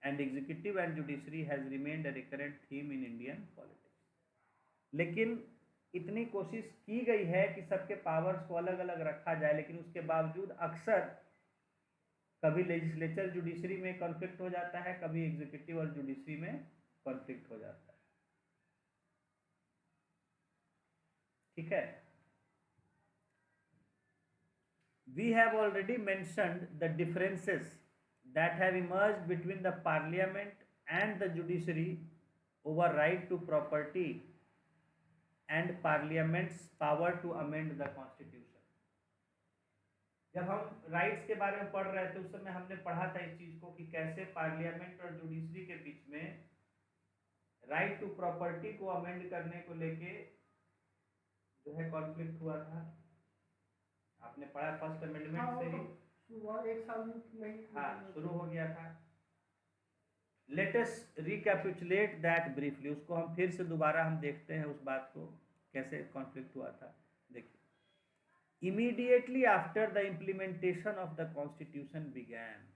and executive and judiciary has remained a recurrent theme in Indian politics. लेकिन इतनी कोशिश की गई है कि सबके पावर्स को अलग अलग रखा जाए, लेकिन उसके बावजूद अक्सर कभी लेजिस्लेचर जुडिशरी में कॉन्फ्लिक्ट हो जाता है, कभी एग्जीक्यूटिव और जुडिशरी में कॉन्फ्लिक्ट हो जाता है। ठीक है, we have already mentioned the differences that have emerged between the parliament and the judiciary over right to property and parliament's power to amend the constitution. जब हम राइट्स के बारे में पढ़ रहे थे उस समय हमने पढ़ा था इस चीज को कि कैसे पार्लियामेंट और जुडिशरी के बीच में राइट टू प्रॉपर्टी को अमेंड करने को लेके जो है कॉन्फ्लिक्ट हुआ था। आपने पढ़ा फर्स्ट अमेंडमेंट से ही
एक साल में
शुरू हो गया था। Let us recapitulate that briefly, उसको हम फिर से दोबारा हम देखते हैं उस बात को कैसे कॉन्फ्लिक्ट हुआ था। देखिए, immediately after the implementation of the constitution began,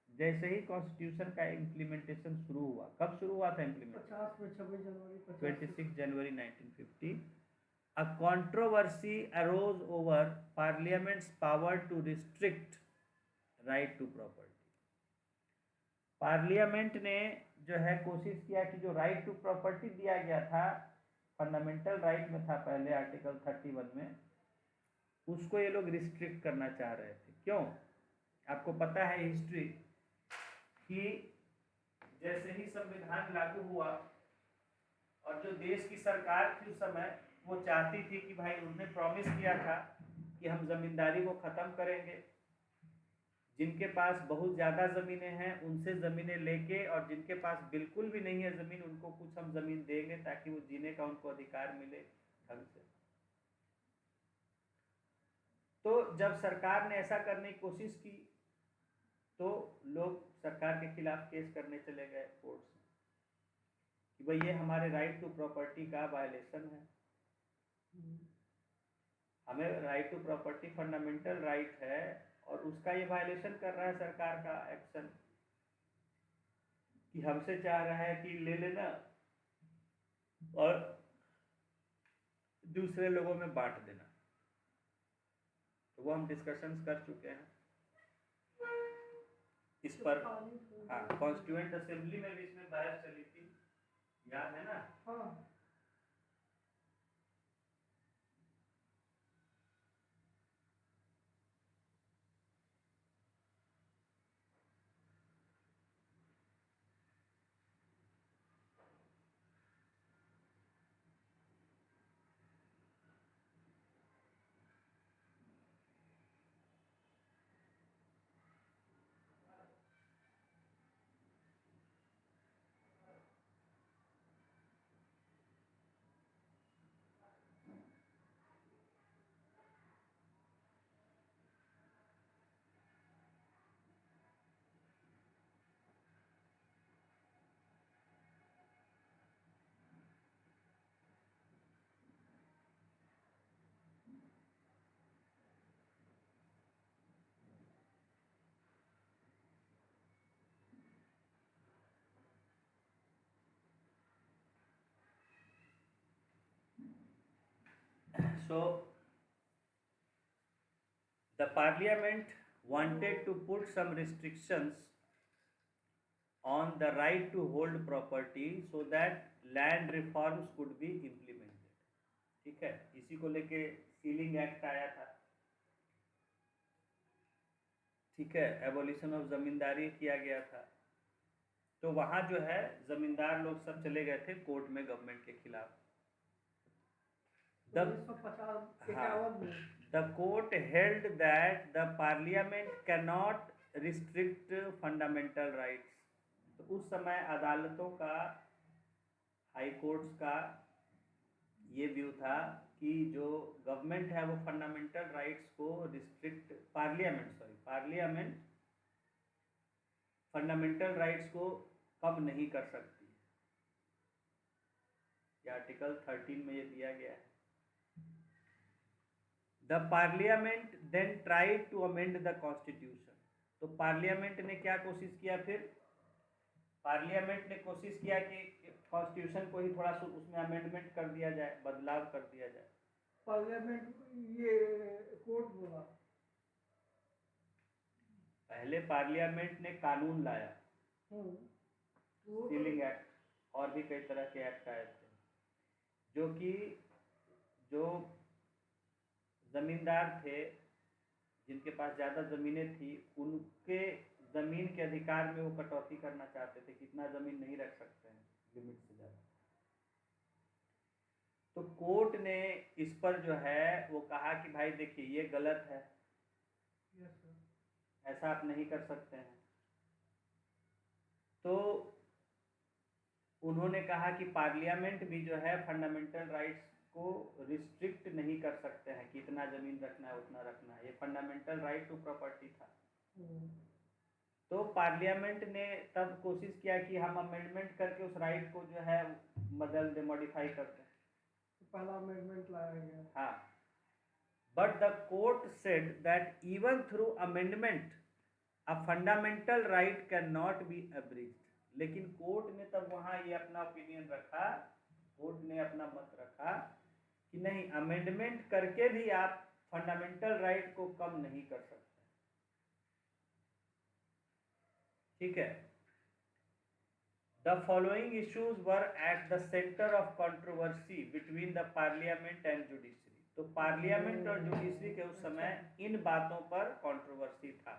जैसे ही कॉन्स्टिट्यूशन का इम्प्लीमेंटेशन शुरू हुआ, कब शुरू हुआ था implementation? 26 January 1950। A controversy arose over Parliament's power to restrict right to property. Parliament ने जो है कोशिश किया कि जो राइट टू प्रॉपर्टी दिया गया था, फंडामेंटल राइट में था पहले आर्टिकल 31 में, उसको ये लोग रिस्ट्रिक्ट करना चाह रहे थे। क्यों? आपको पता है हिस्ट्री कि जैसे ही संविधान लागू हुआ और जो देश की सरकार थी उस समय वो चाहती थी कि भाई, उन्होंने प्रॉमिस किया था कि हम जमींदारी को ख़त्म करेंगे, जिनके पास बहुत ज़्यादा ज़मीनें हैं उनसे ज़मीनें लेके, और जिनके पास बिल्कुल भी नहीं है ज़मीन उनको कुछ हम ज़मीन देंगे ताकि वो जीने का उनको अधिकार मिले ढंग से। तो जब सरकार ने ऐसा करने की कोशिश की तो लोग सरकार के खिलाफ केस करने चले गए कोर्ट में कि भाई ये हमारे राइट टू प्रॉपर्टी का वायलेशन है, हमें right to property fundamental right है और उसका ये वायलेशन कर रहा है सरकार का एक्शन, कि हमसे चाह रहा है कि ले लेना और दूसरे लोगों में बांट देना। तो वो हम डिस्कशंस कर चुके हैं इस पर। हाँ, कॉन्स्टिट्यूएंट असेंबली में भी इसमें बहस चली थी, याद है ना?
हाँ।
So the parliament wanted to put some restrictions on the right to hold property so that land reforms could be implemented. ठीक है, इसी को लेके सीलिंग एक्ट आया था। ठीक है, एबोलिशन ऑफ जमींदारी किया गया था। तो वहां जो है जमींदार लोग सब चले गए थे कोर्ट में गवर्नमेंट के खिलाफ। The court held that the parliament cannot restrict fundamental rights। तो उस समय अदालतों का, हाई कोर्ट्स का ये व्यू था कि जो गवर्नमेंट है वो फंडामेंटल राइट्स को रिस्ट्रिक्ट, पार्लियामेंट फंडामेंटल राइट्स को कम नहीं कर सकती। ये आर्टिकल 13 में ये दिया गया है। The parliament then tried to amend the constitution. तो पार्लियामेंट ने क्या कोशिश किया? फिर पार्लियामेंट ने कोशिश किया कि कॉन्स्टिट्यूशन को ही थोड़ा सा उसमें अमेंडमेंट कर दिया जाए, बदलाव कर दिया जाए।
पार्लियामेंट ये कोर्ट बोला,
पहले पार्लियामेंट ने कानून लाया, सीलिंग एक्ट और भी कई तरह के एक्ट आए थे, जो कि जो जमींदार थे जिनके पास ज़्यादा ज़मीनें थी, उनके ज़मीन के अधिकार में वो कटौती करना चाहते थे, कितना ज़मीन नहीं रख सकते हैं लिमिट से ज़्यादा। तो कोर्ट ने इस पर जो है वो कहा कि भाई देखिए ये गलत है, ऐसा आप नहीं कर सकते हैं। तो उन्होंने कहा कि पार्लियामेंट भी जो है फंडामेंटल राइट्स को रिस्ट्रिक्ट नहीं कर सकते हैं कि इतना ज़मीन रखना है उतना रखना है, ये फंडामेंटल राइट टू प्रॉपर्टी था। तो पार्लियामेंट ने तब कोशिश किया कि हम अमेंडमेंट करके उस राइट को जो है बदल दे, मॉडिफाई कर दें।
पहला अमेंडमेंट लाया गया।
हाँ, but the court said that even through amendment a fundamental right can not be abridged. लेकिन कोर्ट ने तब वहाँ ये अपना ओपिनियन रखा, कोर्ट ने अपना मत रखा कि नहीं, अमेंडमेंट करके भी आप फंडामेंटल राइट को कम नहीं कर सकते। ठीक है। The following issues were at the center of controversy between the parliament and judiciary। तो पार्लियामेंट और जुडिशरी के उस समय इन बातों पर कंट्रोवर्सी था।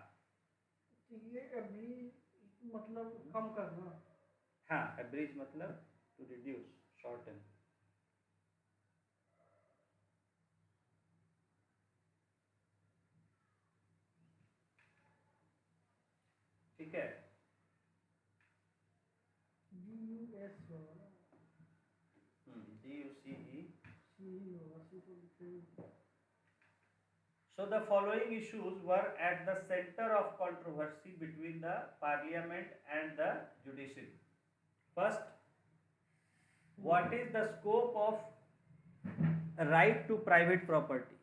ये एब्रीज मतलब कम करना।
हाँ, एब्रीज मतलब टू रिड्यूस, शॉर्टन। ठीक है। So the following issues were at the center of controversy between the parliament and the judiciary. First, what is the scope of right to private property?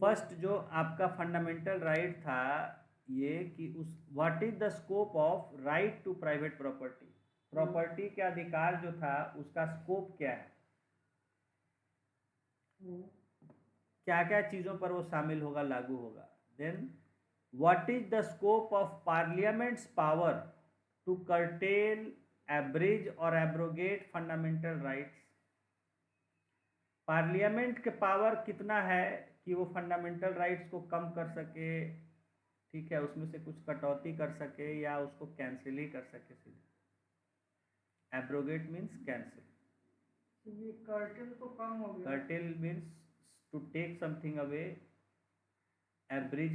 First जो आपका फंडामेंटल राइट था ये कि उस what is the scope of right to private property, property के अधिकार जो था उसका स्कोप क्या है, क्या क्या चीज़ों पर वो शामिल होगा, लागू होगा। Then what is the scope of parliament's power to curtail, abridge और एब्रोगेट फंडामेंटल राइट्स, पार्लियामेंट के पावर कितना है कि वो फंडामेंटल राइट्स को कम कर सके, ठीक है, उसमें से कुछ कटौती कर सके या उसको कैंसिल ही कर सके सीधे। एब्रोगेट मीन्स कैंसिल,
तो ये कर्टेल तो कम हो गया।
Curtail means to take something away, abridge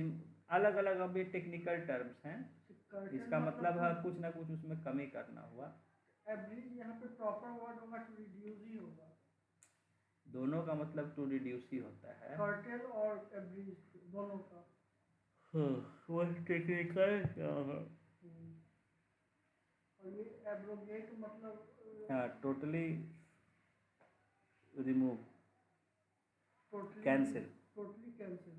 अलग अलग अब ये टेक्निकल टर्म्स हैं, इसका मतलब है कुछ ना कुछ उसमें कमी करना हुआ।
एब्रिज यहाँ पे प्रॉपर वर्ड होगा टू रिड्यूस ही होगा,
दोनों का मतलब टू रिड्यूस ही होता है,
कर्टेल और एब्रिज दोनों का।
वो टेक्निकल
और ये एब्रोगेट मतलब
हाँ totally remove,
totally
cancel,
totally cancel,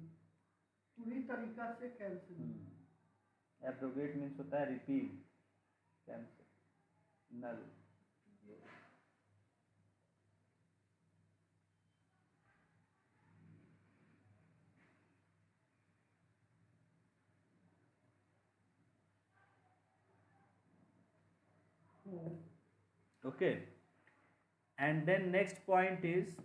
पूरी तरीका से कैंसिल।
एब्रोगेट मीन्स होता है repeal, cancel, null. Okay, and then next point is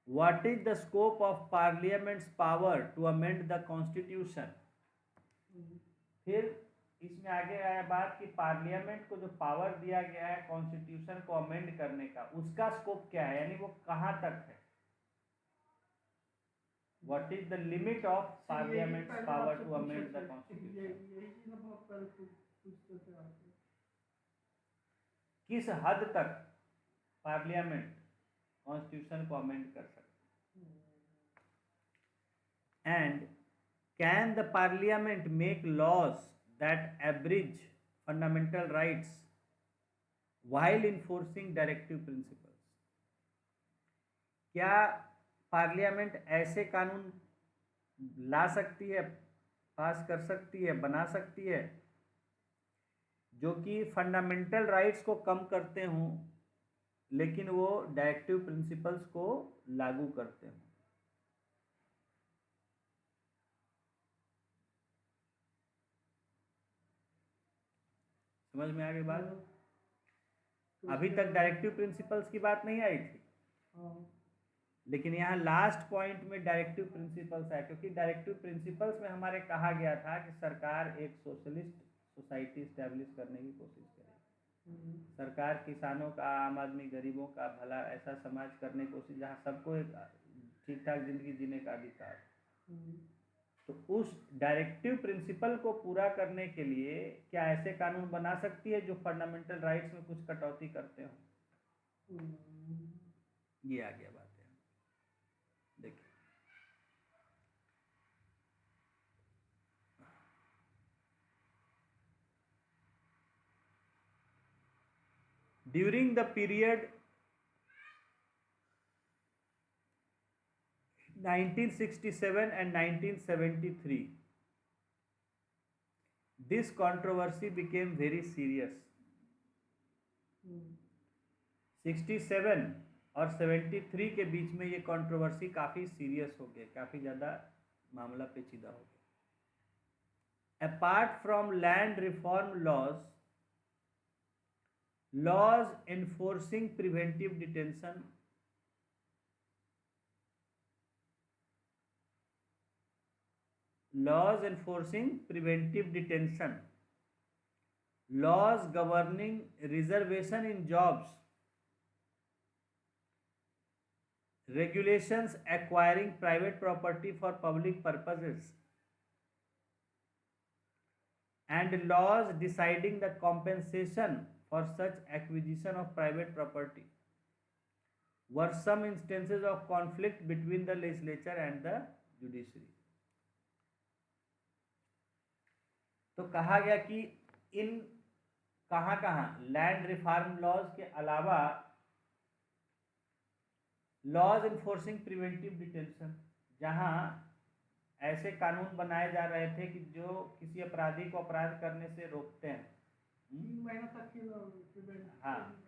what is the scope of parliament's power to amend the constitution। फिर इसमें आगे आया बात कि पार्लियामेंट को जो पावर दिया गया है कॉन्स्टिट्यूशन को अमेंड करने का, उसका स्कोप क्या है, यानी वो कहाँ तक है, what is the limit of parliament's power to amend the constitution, किस हद तक पार्लियामेंट कॉन्स्टिट्यूशन को अमेंड कर सकते हैं, and can the parliament make laws that abridge fundamental rights while enforcing directive principles, क्या पार्लियामेंट ऐसे कानून ला सकती है, पास कर सकती है, बना सकती है जो कि फंडामेंटल राइट्स को कम करते हों लेकिन वो डायरेक्टिव प्रिंसिपल्स को लागू करते हों। समझ में आ गई बात? अभी तक डायरेक्टिव प्रिंसिपल्स की बात नहीं आई थी, लेकिन यहाँ लास्ट पॉइंट में डायरेक्टिव प्रिंसिपल्स है, क्योंकि डायरेक्टिव प्रिंसिपल्स में हमारे कहा गया था कि सरकार एक सोशलिस्ट सोसाइटी स्टैब्लिश करने की कोशिश करेगी, सरकार किसानों का, आम आदमी गरीबों का भला ऐसा समाज करने की कोशिश जहाँ सबको एक ठीक ठाक जिंदगी जीने का अधिकार। तो उस डायरेक्टिव प्रिंसिपल को पूरा करने के लिए क्या ऐसे कानून बना सकती है जो फंडामेंटल राइट्स में कुछ कटौती करते हो? ये आ गया बात है, देखिए during the period 1967 and 1973 this controversy became very serious। 67 और 73 के बीच में ये कंट्रोवर्सी काफ़ी सीरियस हो गया, काफ़ी ज़्यादा मामला पेचीदा हो गया। Apart from land reform laws enforcing preventive detention, laws enforcing preventive detention, laws governing reservation in jobs, regulations acquiring private property for public purposes, and laws deciding the compensation for such acquisition of private property were some instances of conflict between the legislature and the judiciary। तो कहा गया कि इन कहाँ land reform laws के अलावा laws enforcing preventive detention, जहाँ ऐसे कानून बनाए जा रहे थे कि जो किसी अपराधी को अपराध करने से रोकते हैं।
3 महीना तक की
हाँ,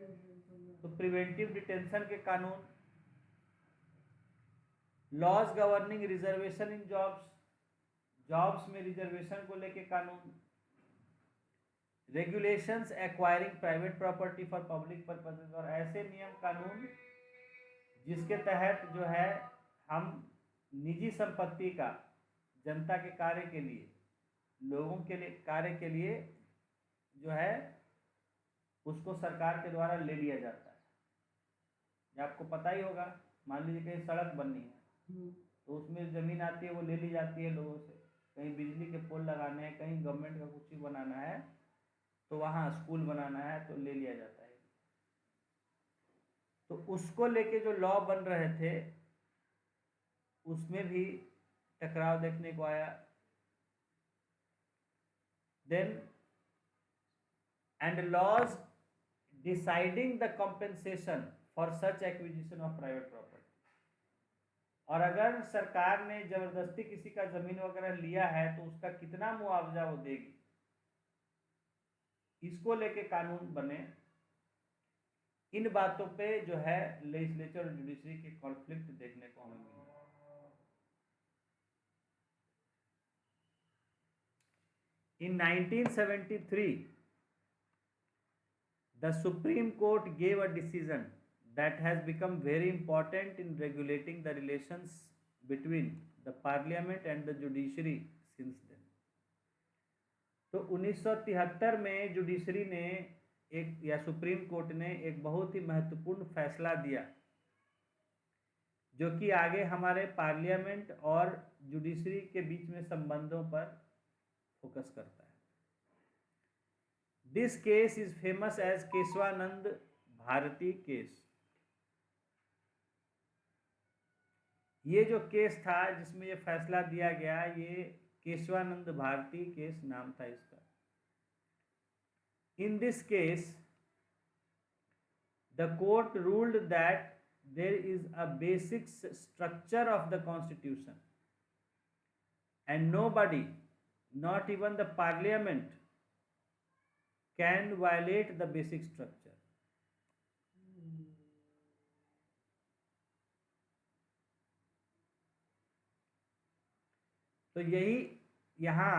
तो प्रिवेंटिव डिटेंशन के कानून, laws governing reservation in jobs, jobs में रिजर्वेशन को लेके कानून, regulations acquiring private property for public purposes, और ऐसे नियम कानून जिसके तहत जो है हम निजी संपत्ति का जनता के कार्य के लिए, लोगों के लिए कार्य के लिए जो है उसको सरकार के द्वारा ले लिया जाता है। ये आपको पता ही होगा, मान लीजिए कहीं सड़क बननी है तो उसमें ज़मीन आती है, वो ले ली जाती है लोगों से। कहीं बिजली के पोल लगाने हैं, कहीं गवर्नमेंट का कुछ ही बनाना है, तो वहाँ स्कूल बनाना है तो ले लिया जाता है। तो उसको लेके जो लॉ बन रहे थे उसमें भी टकराव देखने को आया। Then and laws deciding the compensation for such acquisition of private property, और अगर सरकार ने जबरदस्ती किसी का जमीन वगैरह लिया है तो उसका कितना मुआवजा वो देगी, इसको लेके कानून बने। इन बातों पे जो है लेजिस्लेचर और जुडिशरी के कॉन्फ्लिक्ट देखने को हमें मिल रहा है। In 1973, the Supreme Court gave a decision that has become very important in regulating the relations between the Parliament and the judiciary since then. तो 1973 में जुडिशरी ने एक, या सुप्रीम कोर्ट ने एक बहुत ही महत्वपूर्ण फैसला दिया जो कि आगे हमारे पार्लियामेंट और जुडिशरी के बीच में संबंधों पर फोकस करता है। This case is famous as Kesavananda Bharati case. ये जो केस था जिसमें ये फैसला दिया गया, ये केशवानंद भारती केस नाम था इसका। In this case the court ruled that there is a basic structure of the constitution and nobody, not even the parliament, can violate the basic structure. तो यही यहाँ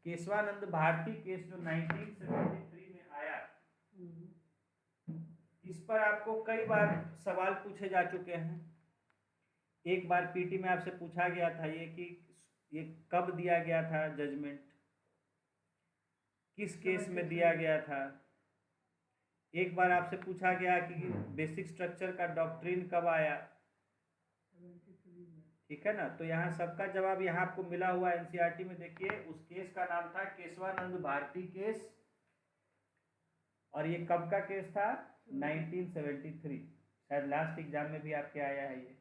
केशवानंद भारती केस जो 1973 में आया, इस पर आपको कई बार सवाल पूछे जा चुके हैं। एक बार पीटी में आपसे पूछा गया था ये कि ये कब दिया गया था जजमेंट, किस केस में दिया गया था। एक बार आपसे पूछा गया कि बेसिक स्ट्रक्चर का डॉक्ट्रिन कब आया, ठीक है ना। तो यहाँ सबका जवाब यहाँ आपको मिला हुआ एनसीईआरटी में। देखिए उस केस का नाम था केशवानंद भारती केस, और ये कब का केस था, 1973। शायद लास्ट एग्जाम में भी आपके आया है ये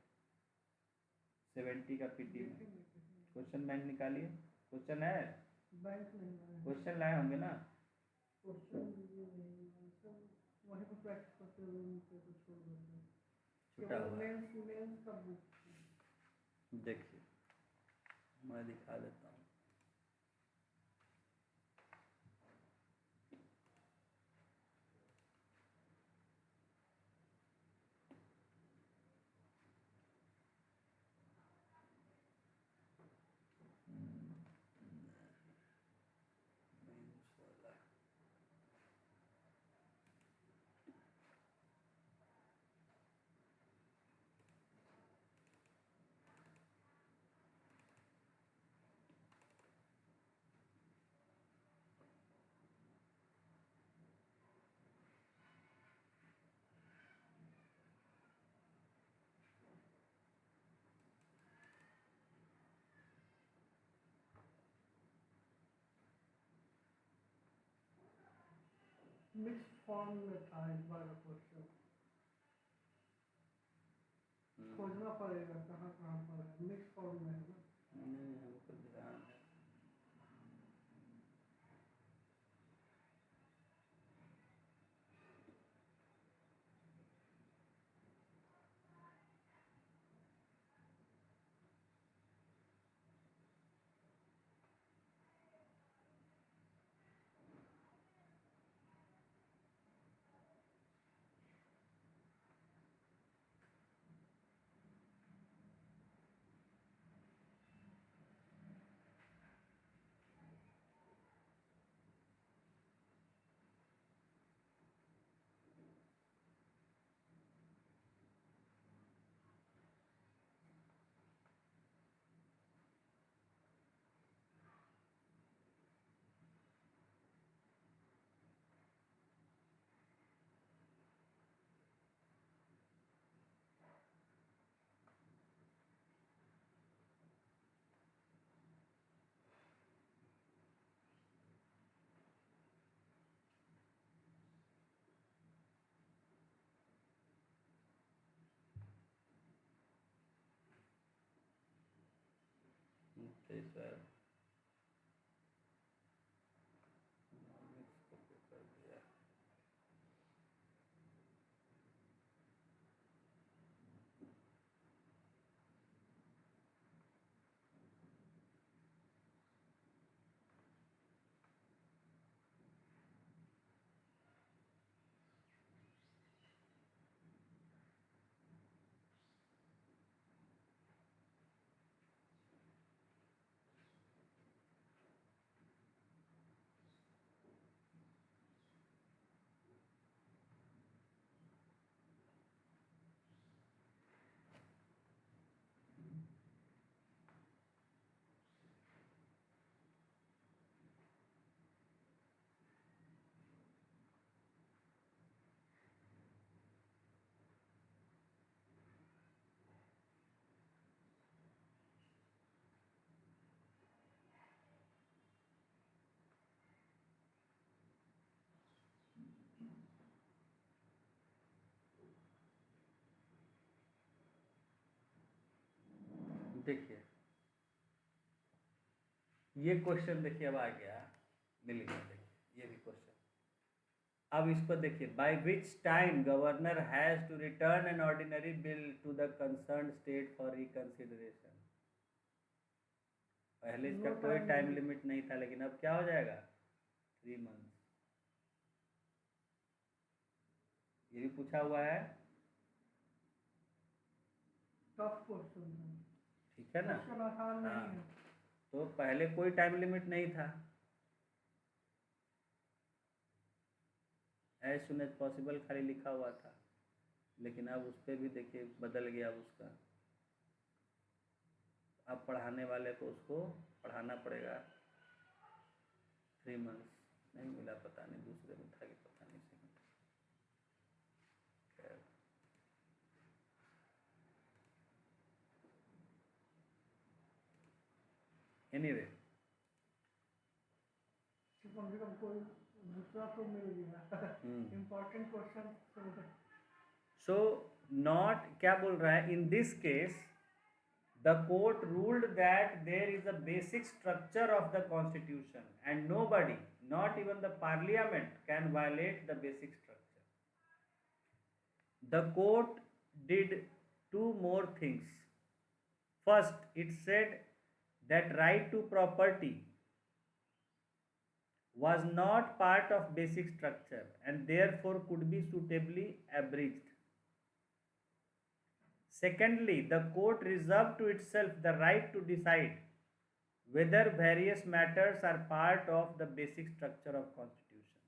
70 का पीटी में। क्वेश्चन बैंक निकालिए, क्वेश्चन है, क्वेश्चन लाए होंगे ना। छुटा हुआ देखिए, मैं दिखा देता हूँ।
मिक्स फॉर्म में था इस बार क्वेश्चन, खोजना पड़ेगा कहाँ कहाँ पर है। मिक्स फॉर्म में है ना,
नहीं हमको ध्यान है। 23 12 मिक्स करके कर दिया। देखिए ये क्वेश्चन देखिए अब आ गया, मिल गया, देखिए ये भी क्वेश्चन। अब इसको देखिए, by which time governor has to return an ordinary bill to the concern state for reconsideration. पहले इसका
No
कोई
time
टाइम
limit.
लिमिट नहीं था, लेकिन अब क्या हो जाएगा, 3 मंथ। ये भी पूछा हुआ है,
टफ क्वेश्चन है,
ठीक है ना।
क्वेश्चन आसान नहीं
हाँ,
है।
तो पहले कोई टाइम लिमिट नहीं था, एज सुन एज पॉसिबल खाली लिखा हुआ था, लेकिन अब उस पर भी देखिए बदल गया उसका। अब पढ़ाने वाले को उसको पढ़ाना पड़ेगा 3 मंथ्स। नहीं मिला, पता नहीं दूसरे में था कि पता नहीं सही। एनीवे
कम से कम कोई दूसरा तो मिल गया, इम्पोर्टेंट क्वेश्चन।
सो नॉट क्या बोल रहा है, in this case the court ruled that there is a basic structure of the constitution and nobody, not even the parliament, can violate the basic structure. The court did 2 more things. First, it said that right to property was not part of basic structure and therefore could be suitably abridged. Secondly, the court reserved to itself the right to decide whether various matters are part of the basic structure of constitution.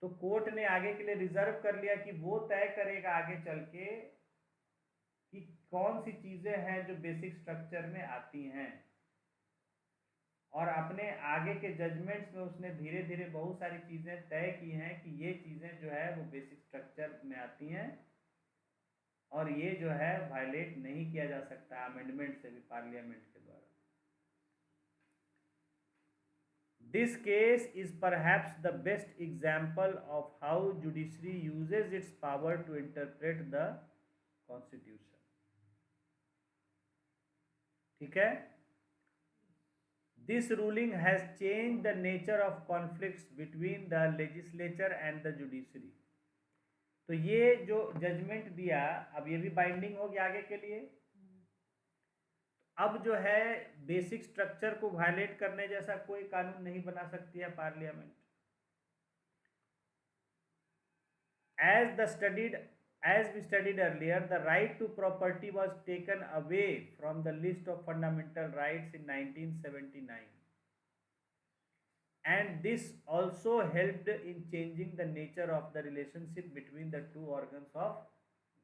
तो court ने आगे के लिए reserve कर लिया कि वो तय करेगा आगे चल के कि कौन सी चीजें हैं जो बेसिक स्ट्रक्चर में आती हैं, और अपने आगे के जजमेंट्स में उसने धीरे धीरे बहुत सारी चीजें तय की हैं कि ये चीजें जो है वो बेसिक स्ट्रक्चर में आती हैं और ये जो है वायलेट नहीं किया जा सकता अमेंडमेंट से भी, पार्लियामेंट के द्वारा। This case is perhaps the best example of how judiciary uses its power to interpret the constitution. ठीक है, this ruling has change the nature of conflicts between the legislature and the judiciary. तो ये जो judgement दिया, अब ये भी binding हो गया आगे के लिए। अब जो है बेसिक स्ट्रक्चर को वायलेट करने जैसा कोई कानून नहीं बना सकती है parliament. as we studied earlier, the right to property was taken away from the list of fundamental rights in 1979. And this also helped in changing the nature of the relationship between the two organs of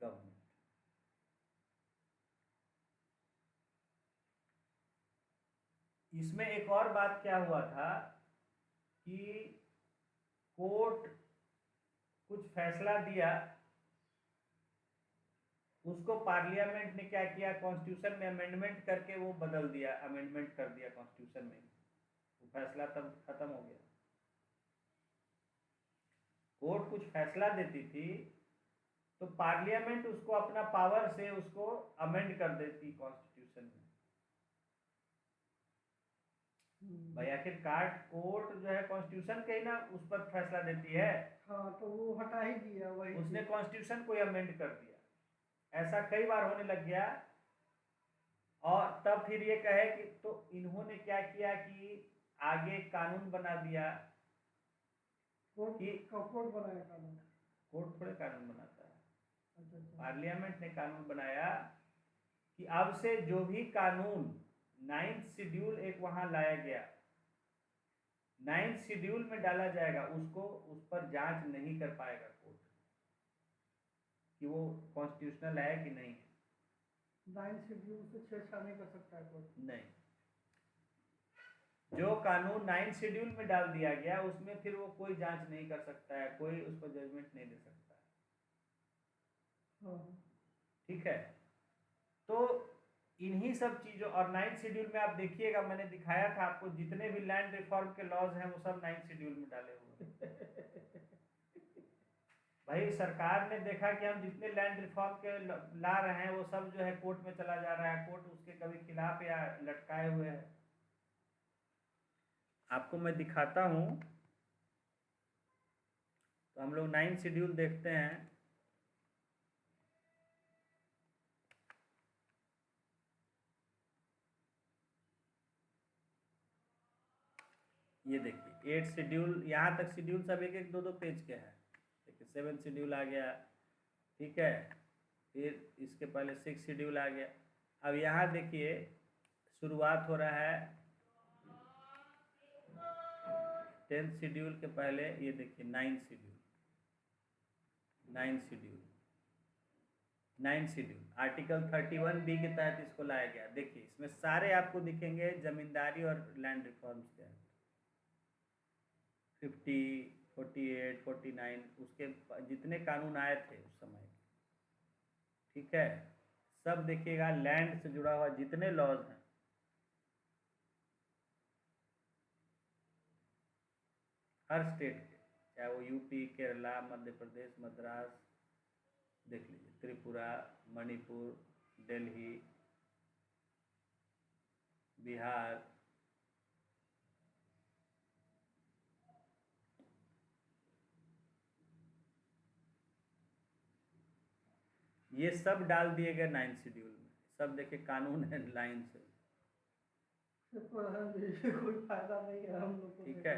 government. इसमें एक और बात क्या हुआ था कि court कुछ फैसला दिया, उसको पार्लियामेंट ने क्या किया, कॉन्स्टिट्यूशन में अमेंडमेंट करके वो बदल दिया, अमेंडमेंट कर दिया कॉन्स्टिट्यूशन में, वो फैसला तब खत्म हो गया। कोर्ट कुछ फैसला देती थी तो पार्लियामेंट उसको अपना पावर से उसको अमेंड कर देती कॉन्स्टिट्यूशन में, भाई आखिरकार कोर्ट जो है कॉन्स्टिट्यूशन के ही ना उस पर फैसला देती है।
हाँ तो वो हटा ही दिया वही
उसने
चीज।
कॉन्स्टिट्यूशन को अमेंड कर दिया। ऐसा कई बार होने लग गया। और तब फिर ये कहे कि तो इन्होंने क्या किया कि आगे कानून बना दिया
कोर्ट
कि
कोर्ट बनाया कानून।
कोर्ट थोड़े कानून बनाता है,
अच्छा अच्छा।
पार्लियामेंट ने कानून बनाया कि अब से जो भी कानून 9th शेड्यूल एक वहां लाया गया, 9th शेड्यूल में डाला जाएगा, उसको उस पर जांच नहीं कर पाएगा कोर्ट कि वो कॉन्स्टिट्यूशनल है कि नहीं है।
9 शेड्यूल से छेड़छाड़ नहीं कर सकता है कोर्ट।
नहीं, जो कानून 9th शेड्यूल में डाल दिया गया उसमें फिर वो कोई जांच नहीं कर सकता है, कोई उस पर जजमेंट नहीं दे सकता है।
हाँ
ठीक है। तो इन्हीं सब चीजों और 9th शेड्यूल में आप देखिएगा, मैंने दिखाया था आपको, जितने भी लैंड रिफॉर्म के लॉज हैं वो सब 9th शेड्यूल में डाले हुए हैं। भाई सरकार ने देखा कि हम जितने लैंड रिफॉर्म के ला रहे हैं वो सब जो है कोर्ट में चला जा रहा है, कोर्ट उसके कभी खिलाफ या लटकाए हुए है। आपको मैं दिखाता हूं। तो हम लोग 9th शेड्यूल देखते हैं। ये देखिए 8th शेड्यूल, यहाँ तक शेड्यूल सब एक एक दो दो पेज के हैं। देखिए 7th शेड्यूल आ गया, ठीक है। फिर इसके पहले 6th शेड्यूल आ गया। अब यहाँ देखिए शुरुआत हो रहा है 10th शेड्यूल के पहले, ये देखिए 9th schedule, 9th schedule, 9th schedule article 31B के तहत इसको लाया गया। देखिए इसमें सारे आपको दिखेंगे जमींदारी और लैंड रिफॉर्म्स के 50, 48, 49 उसके जितने कानून आए थे उस समय, ठीक है, सब देखिएगा लैंड से जुड़ा हुआ जितने लॉज हैं, हर स्टेट के, चाहे वो यूपी, केरला, मध्य प्रदेश, मद्रास, देख लीजिए, त्रिपुरा, मणिपुर, दिल्ली, बिहार, ये सब डाल दिए गए 9th शेड्यूल में। सब देखिए कानून है लाइन से।
कोई फायदा नहीं है हम लोग को
ठीक है।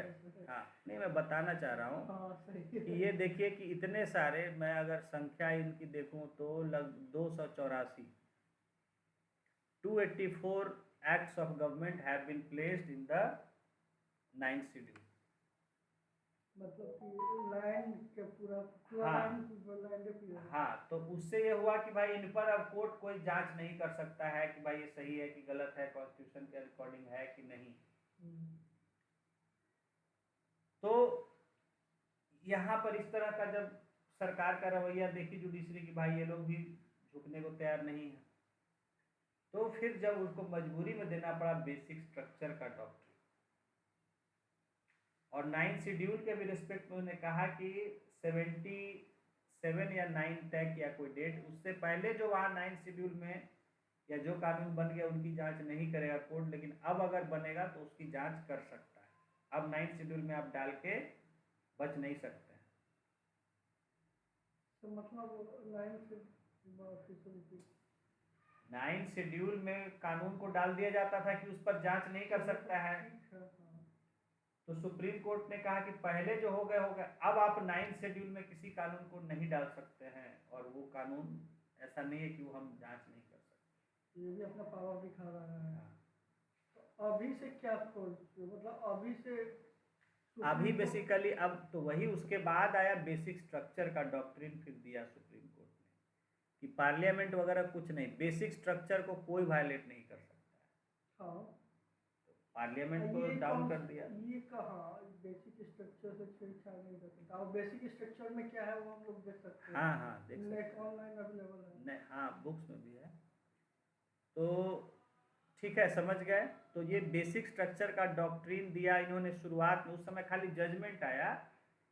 हाँ नहीं, मैं बताना चाह रहा हूँ
हाँ सही
कि ये देखिए कि इतने सारे, मैं अगर संख्या इनकी देखूं तो लग 284, 284 acts of government have been placed in the 9th schedule.
मतलब कि लैंड के पूरा पूरा
हाँ।
लैंड पूरा।
हाँ तो उससे ये हुआ कि भाई इन पर अब कोर्ट कोई जांच नहीं कर सकता है कि भाई ये सही है कि गलत है, कॉन्स्टिट्यूशन के अकॉर्डिंग है कि नहीं। तो यहाँ पर इस तरह का जब सरकार का रवैया देखी जुडिशरी की, भाई ये लोग भी झुकने को तैयार नहीं है, तो फिर जब उसको मजबूरी में देना पड़ा बेसिक स्ट्रक्चर का डॉक्ट्रिन, और 9th शेड्यूल के भी रिस्पेक्ट में उन्होंने कहा कि 77 या 9 तय किया कोई डेट, उससे पहले जो वहाँ 9th शेड्यूल में या जो कानून बन गया उनकी जांच नहीं करेगा कोर्ट, लेकिन अब अगर बनेगा तो उसकी जांच कर सकता है। अब 9th शेड्यूल में आप डाल के बच नहीं सकते हैं।
तो मतलब
9th शेड्यूल में कानून को डाल दिया जाता था कि उस पर जांच नहीं कर सकता है। तो सुप्रीम कोर्ट ने कहा कि पहले जो हो गए, अब आप 9th शेड्यूल में किसी कानून को नहीं डाल सकते हैं, और वो कानून ऐसा नहीं है कि वो हम जांच नहीं कर सकते।
ये भी अपना पावर दिखा रहा है। तो अभी से क्या मतलब अभी से
अभी बेसिकली अब तो वही, उसके बाद आया बेसिक स्ट्रक्चर का डॉक्ट्रिन, फिर दिया सुप्रीम कोर्ट ने कि पार्लियामेंट वगैरह कुछ नहीं, बेसिक स्ट्रक्चर को कोई वायलेट नहीं कर सकता है।
हाँ
पार्लियामेंट को डाउन कर दिया।
ये कहा बेसिक स्ट्रक्चर से छेड़छाड़ नहीं कर सकता। और बेसिक स्ट्रक्चर में क्या है वो हम लोग देख सकते हैं।
हाँ हाँ देख सकते
नेट ऑनलाइन अवेलेबल है।
हाँ बुक्स में भी है। तो ठीक है, समझ गए। तो ये बेसिक स्ट्रक्चर का डॉक्ट्रिन दिया इन्होंने शुरुआत में। उस समय खाली जजमेंट आया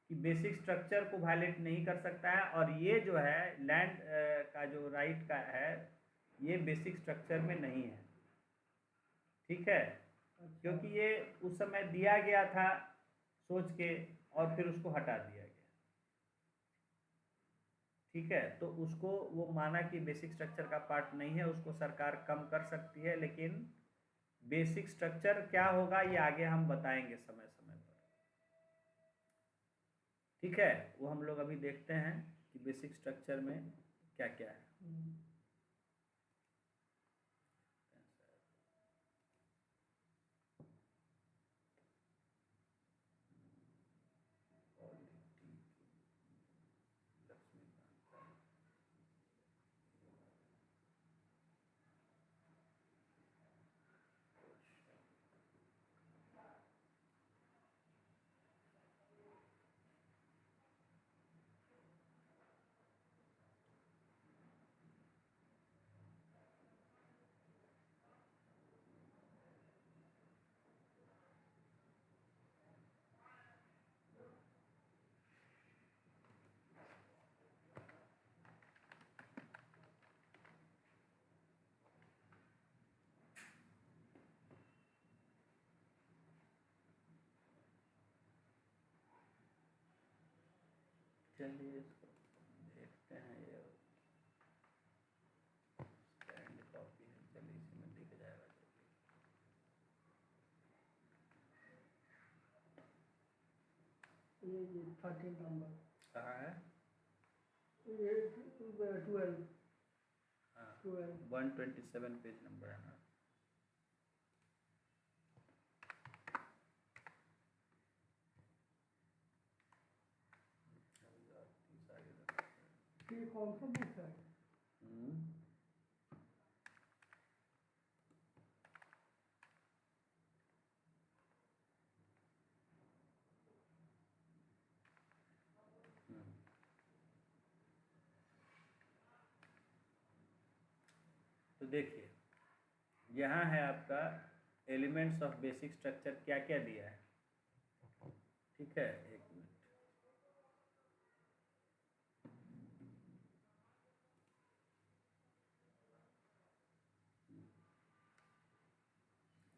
कि बेसिक स्ट्रक्चर को वायलेट नहीं कर सकता है, और ये जो है लैंड का जो राइट का है ये बेसिक स्ट्रक्चर में नहीं है। ठीक है।
अच्छा।
क्योंकि ये उस समय दिया गया था सोच के और फिर उसको हटा दिया गया। ठीक है, तो उसको वो माना कि बेसिक स्ट्रक्चर का पार्ट नहीं है, उसको सरकार कम कर सकती है, लेकिन बेसिक स्ट्रक्चर क्या होगा ये आगे हम बताएंगे समय समय पर। ठीक है, वो हम लोग अभी देखते हैं कि बेसिक स्ट्रक्चर में क्या क्या है। चलिए इसको देखते हैं, ये स्टैंड कॉपी है, चलिए इसी में दिख जाएगा जो भी।
ये 13 नंबर
कहाँ है?
ये 12
हाँ,
12
127 पेज नंबर है ना।
ये कौन सा बुक है?
हम्म, हम्म। तो देखिए यहाँ है आपका एलिमेंट्स ऑफ बेसिक स्ट्रक्चर, क्या क्या दिया है। ठीक है, एक मिनट।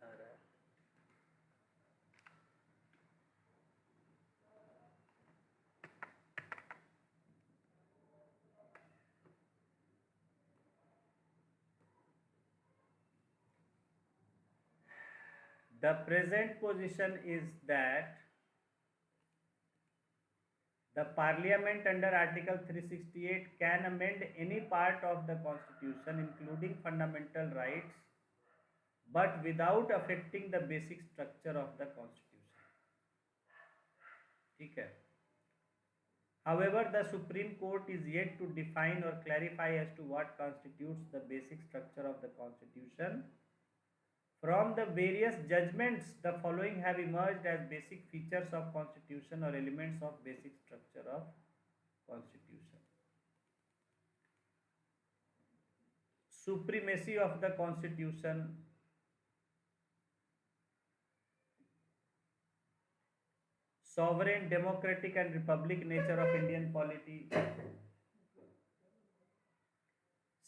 आ रहा है। The present position is that the Parliament under Article 368 can amend any part of the Constitution, including fundamental rights, but without affecting the basic structure of the Constitution. ठीक है। However, the Supreme Court is yet to define or clarify as to what constitutes the basic structure of the Constitution. From the various judgments, the following have emerged as basic features of Constitution or elements of basic structure of Constitution. Supremacy of the Constitution, sovereign, democratic and republic nature of Indian polity,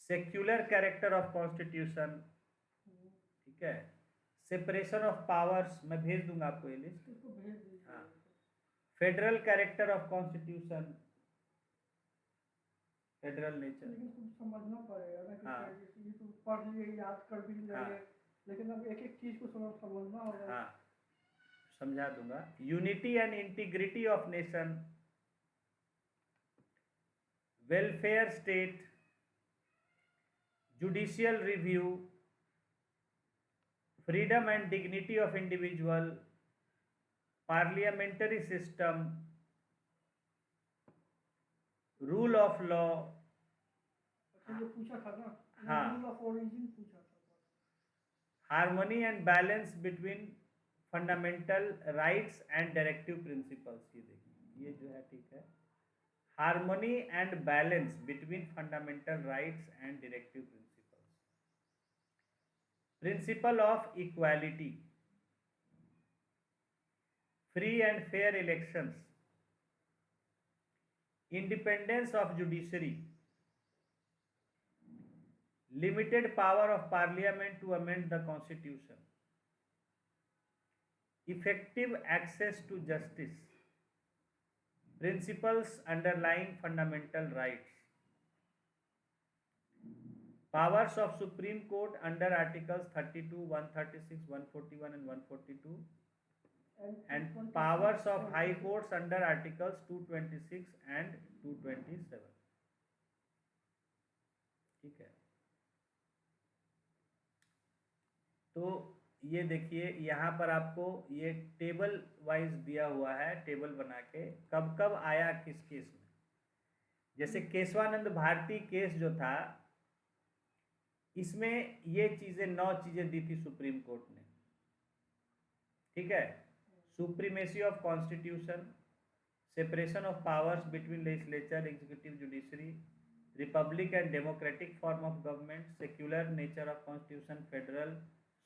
secular character of Constitution, ठीक है, separation of powers, मैं भेज दूंगा आपको ये list.
इसको भेज दीजिए।
हाँ, federal character of constitution, federal nature.
लेकिन कुछ समझना पड़ेगा ना कि
हाँ।
ये तो पढ़ लिए, याद कर भी लिए,
हाँ।
लेकिन अब एक एक चीज को समझना होगा।
हाँ, समझा दूंगा। Unity and integrity of nation, welfare state, judicial review, freedom and dignity of individual, parliamentary system, rule of law।
अच्छा, ये पूछा था ना,
हाँ।
रूल ऑफ ओरिजिन पूछा था।
harmony and balance between fundamental rights and directive principles, ये देखिए, ये जो है ठीक है, harmony and balance between fundamental rights and directive principles, principle of equality, free and fair elections, independence of judiciary, limited power of parliament to amend the constitution, effective access to justice, principles underlying fundamental rights, powers of Supreme Court under Articles 32, 136, 141 and 142, and
26
powers of High
26.
Courts under Articles 226 and 227. ठीक है, तो ये देखिए यहाँ पर आपको ये table wise दिया हुआ है, टेबल बना के कब कब आया किस केस में। जैसे केशवानंद भारती केस जो था, इसमें ये चीजें 9 चीजें दी थी सुप्रीम कोर्ट ने, ठीक है। Supremacy of constitution, separation of powers between legislature, executive, judiciary, Republic and democratic form of government, secular nature of constitution, federal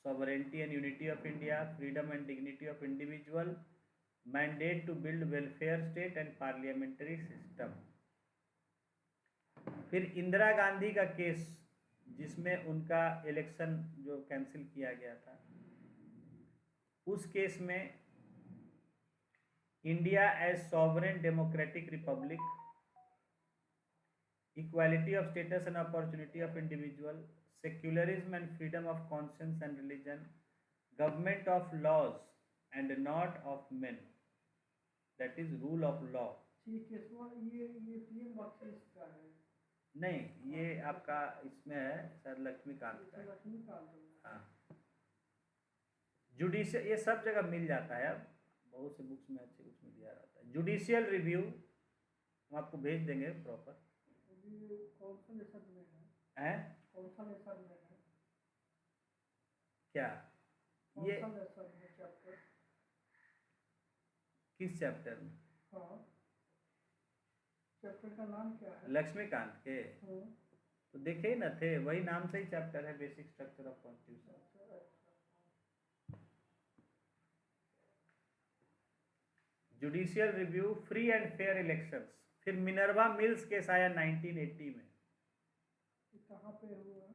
sovereignty and unity of India, freedom and dignity of individual, mandate to build welfare state and parliamentary system। फिर इंदिरा गांधी का case जिसमें उनका election जो cancel किया गया था, उस case में India as sovereign democratic republic, equality of status and opportunity of individual, secularism and freedom of conscience and religion, government of laws and not of men, that is rule of law।
ये PM Bakshi का है?
नहीं, ये आपका इसमें है शायद लक्ष्मीकांत का है।
लक्ष्मीकांत,
हाँ, जुडिशियल ये सब जगह मिल जाता है, अब बहुत से बुक्स में अच्छे बुक्स में दिया रहता है। जुडिशियल रिव्यू हम आपको भेज देंगे प्रॉपर।
कौन सा लेसन में
है?
कौन सा लेसन में है?
क्या ये
कौन सा लेसन है? चैप्टर
किस चैप्टर में?
हाँ, चैप्टर का नाम क्या है?
लक्ष्मीकांत के तो देखे ही न थे, वही नाम से ही चैप्टर है, basic structure of constitution. Judicial review, free and fair elections. फिर मिनर्वा मिल्स केस आया 1980 में।
कहाँ पे हुआ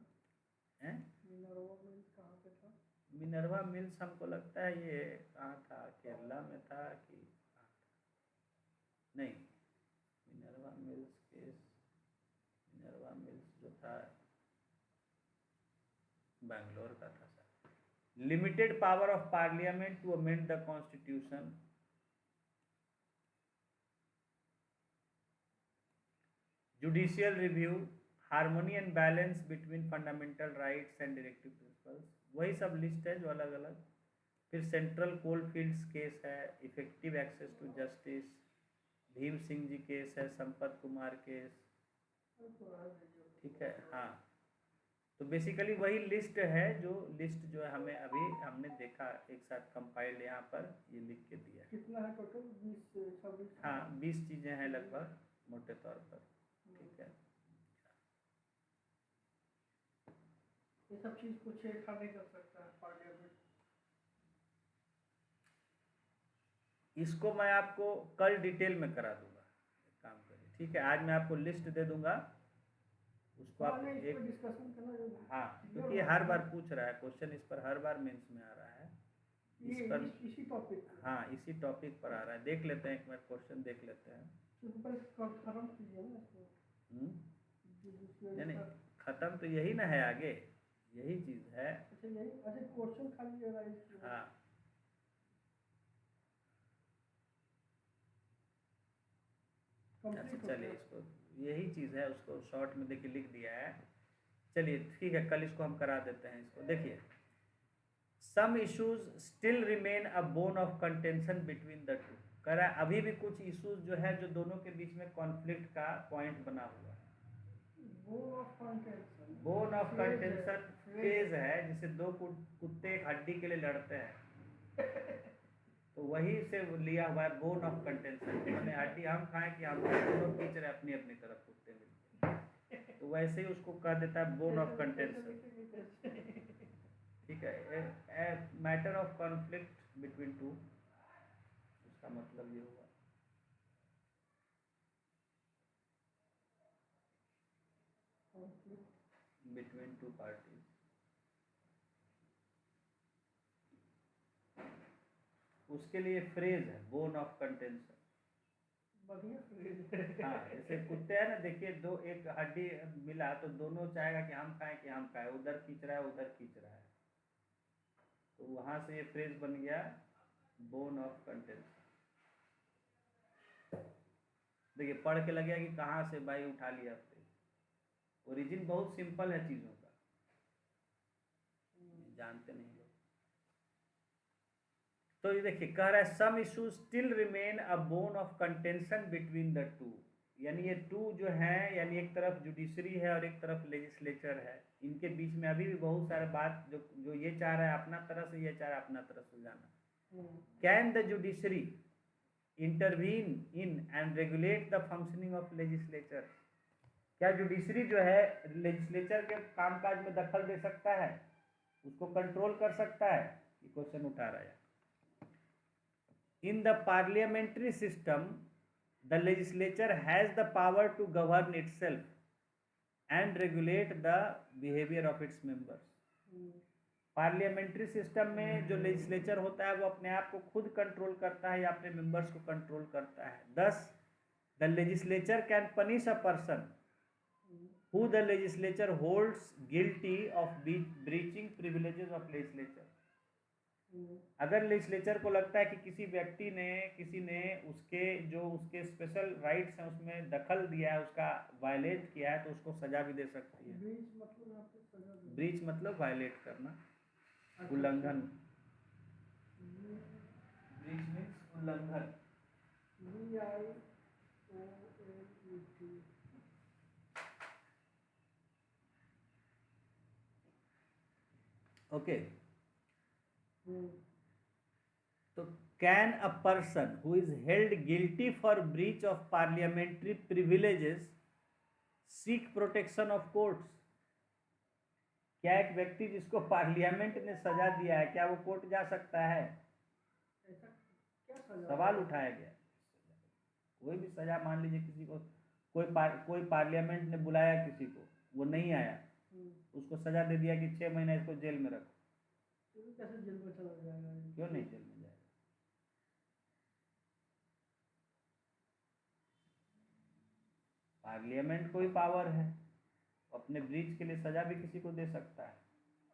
है?
मिनर्वा मिल्स कहाँ पे था?
मिनर्वा मिल्स हमको लगता है ये कहाँ था, केरला में था कि कहाँ था? नहीं, Minerva Mills case, Minerva Mills जो था बैंगलोर का था sir. Limited power of parliament to amend the constitution, judicial review, harmony and balance between fundamental rights and directive principles, वही सब लिस्ट है जो अलग अलग। फिर सेंट्रल कोल फील्ड्स केस है, effective access to justice, Bhim Singh ji case है, संपत कुमार केस, ठीक है। हाँ, तो बेसिकली वही लिस्ट है जो है हमें अभी हमने देखा एक साथ कंपाइल्ड यहाँ पर ये लिख के दिया है।
कितना है टोटल? 20-26?
हाँ, 20 चीज़ें हैं लगभग मोटे तौर पर, ठीक है।
ये सब चीज कुछ छेड़छाड़ नहीं कर सकता है पार्लियामेंट।
इसको मैं आपको कल डिटेल में करा दूंगा, एक काम करिए, ठीक है। आज मैं आपको लिस्ट दे दूंगा, उसको आप एक
डिस्कशन करना।
हाँ, क्योंकि हर बार पूछ रहा है क्वेश्चन, इस पर हर बार मेंस में आ रहा है, इस पर
इसी टॉपिक।
हाँ, इसी टॉपिक पर आ रहा है। देख लेते हैं, एक मिनट क्वेश्चन देख लेते हैं।
खत्म कीजिए ना इसको।
नहीं, खत्म तो यही ना है, आगे यही चीज है।
अच्छा, यही? अच्छा, क्वेश्चन खाली राइट।
हाँ, अच्छा चलिए, इसको यही चीज है, उसको शॉर्ट में देखिए लिख दिया है। चलिए ठीक है, कल इसको हम करा देते हैं। इसको देखिए, some issues still remain a bone of contention between the two. कह रहा है अभी भी कुछ इश्यूज जो है जो दोनों के बीच में कॉन्फ्लिक्ट का पॉइंट बना हुआ है। बोन ऑफ कंटेंशन फेज है, जिसे दो कुत्ते एक हड्डी के लिए लड़ते हैं, तो वही से लिया हुआ है बोन ऑफ कंटेंशन। मैंने हड्डी हम खाएं कि हम दोनों खींच रहे अपनी अपनी तरफ कुत्ते मिलके, तो वैसे ही उसको कह देता है बोन ऑफ कंटेंशन, ठीक है। A matter of conflict between two, उसका मतलब ये हुआ। Between two parties. उसके लिए फ्रेज है बोन ऑफ कंटेंशन।
बढ़िया फ्रेज है।
हाँ, जैसे कुत्ते हैं ना, देखिए दो एक हड्डी मिला तो दोनों चाहेगा कि हम खाएं कि हम खाएं, उधर खींच रहा है उधर खींच रहा है, तो वहां से ये फ्रेज बन गया बोन ऑफ कंटेंशन। देखिए पढ़ के लगेगा कि कहाँ से भाई उठा लिया फ्रेज, ओरिजिन बहुत सिंपल है चीजों का, जानते नहीं लोग। तो ये देखिए कह रहा है some issues still remain a bone of contention between the two, यानी ये टू जो है, यानी एक तरफ जुडिशरी है और एक तरफ लेजिस्लेचर है, इनके बीच में अभी भी बहुत सारे बात जो जो ये चाह रहा है अपना तरह से, ये चाह रहा है अपना तरह से जाना। Can the judiciary intervene in and regulate the functioning of legislature, क्या जुडिशरी जो है लेजिस्लेचर के कामकाज में दखल दे सकता है, उसको कंट्रोल कर सकता है, ये क्वेश्चन उठा रहा है। In the parliamentary system, the legislature has the power to govern itself and regulate the behavior of its members. Parliamentary system में जो लेजिस्लेचर होता है वो अपने आप को खुद कंट्रोल करता है या अपने मेंबर्स को कंट्रोल करता है। Thus, the legislature can punish a person who the legislature holds guilty of breaching privileges of legislature. अगर लेजिस्लेचर को लगता है कि किसी व्यक्ति ने किसी ने उसके स्पेशल राइट्स हैं उसमें दखल दिया है, उसका वायलेट किया है, तो उसको सजा भी दे सकती है। ब्रीच मतलब वायलेट करना, उल्लंघन। ब्रीच मीन्स उल्लंघन। ओके, तो can a person who is held guilty for breach of parliamentary privileges seek protection of courts, क्या एक व्यक्ति जिसको पार्लियामेंट ने सजा दिया है क्या वो कोर्ट जा सकता है? सवाल उठाया गया। कोई भी सजा, मान लीजिए किसी को कोई पार्लियामेंट ने बुलाया किसी को, वो नहीं आया, उसको सजा दे दिया कि 6 महीना इसको जेल में रखो,
कैसे जेल में चला जाएगा?
क्यों नहीं जेल में जाएगा? पार्लियामेंट को ही पावर है, अपने ब्रीच के लिए सजा भी किसी को दे सकता है।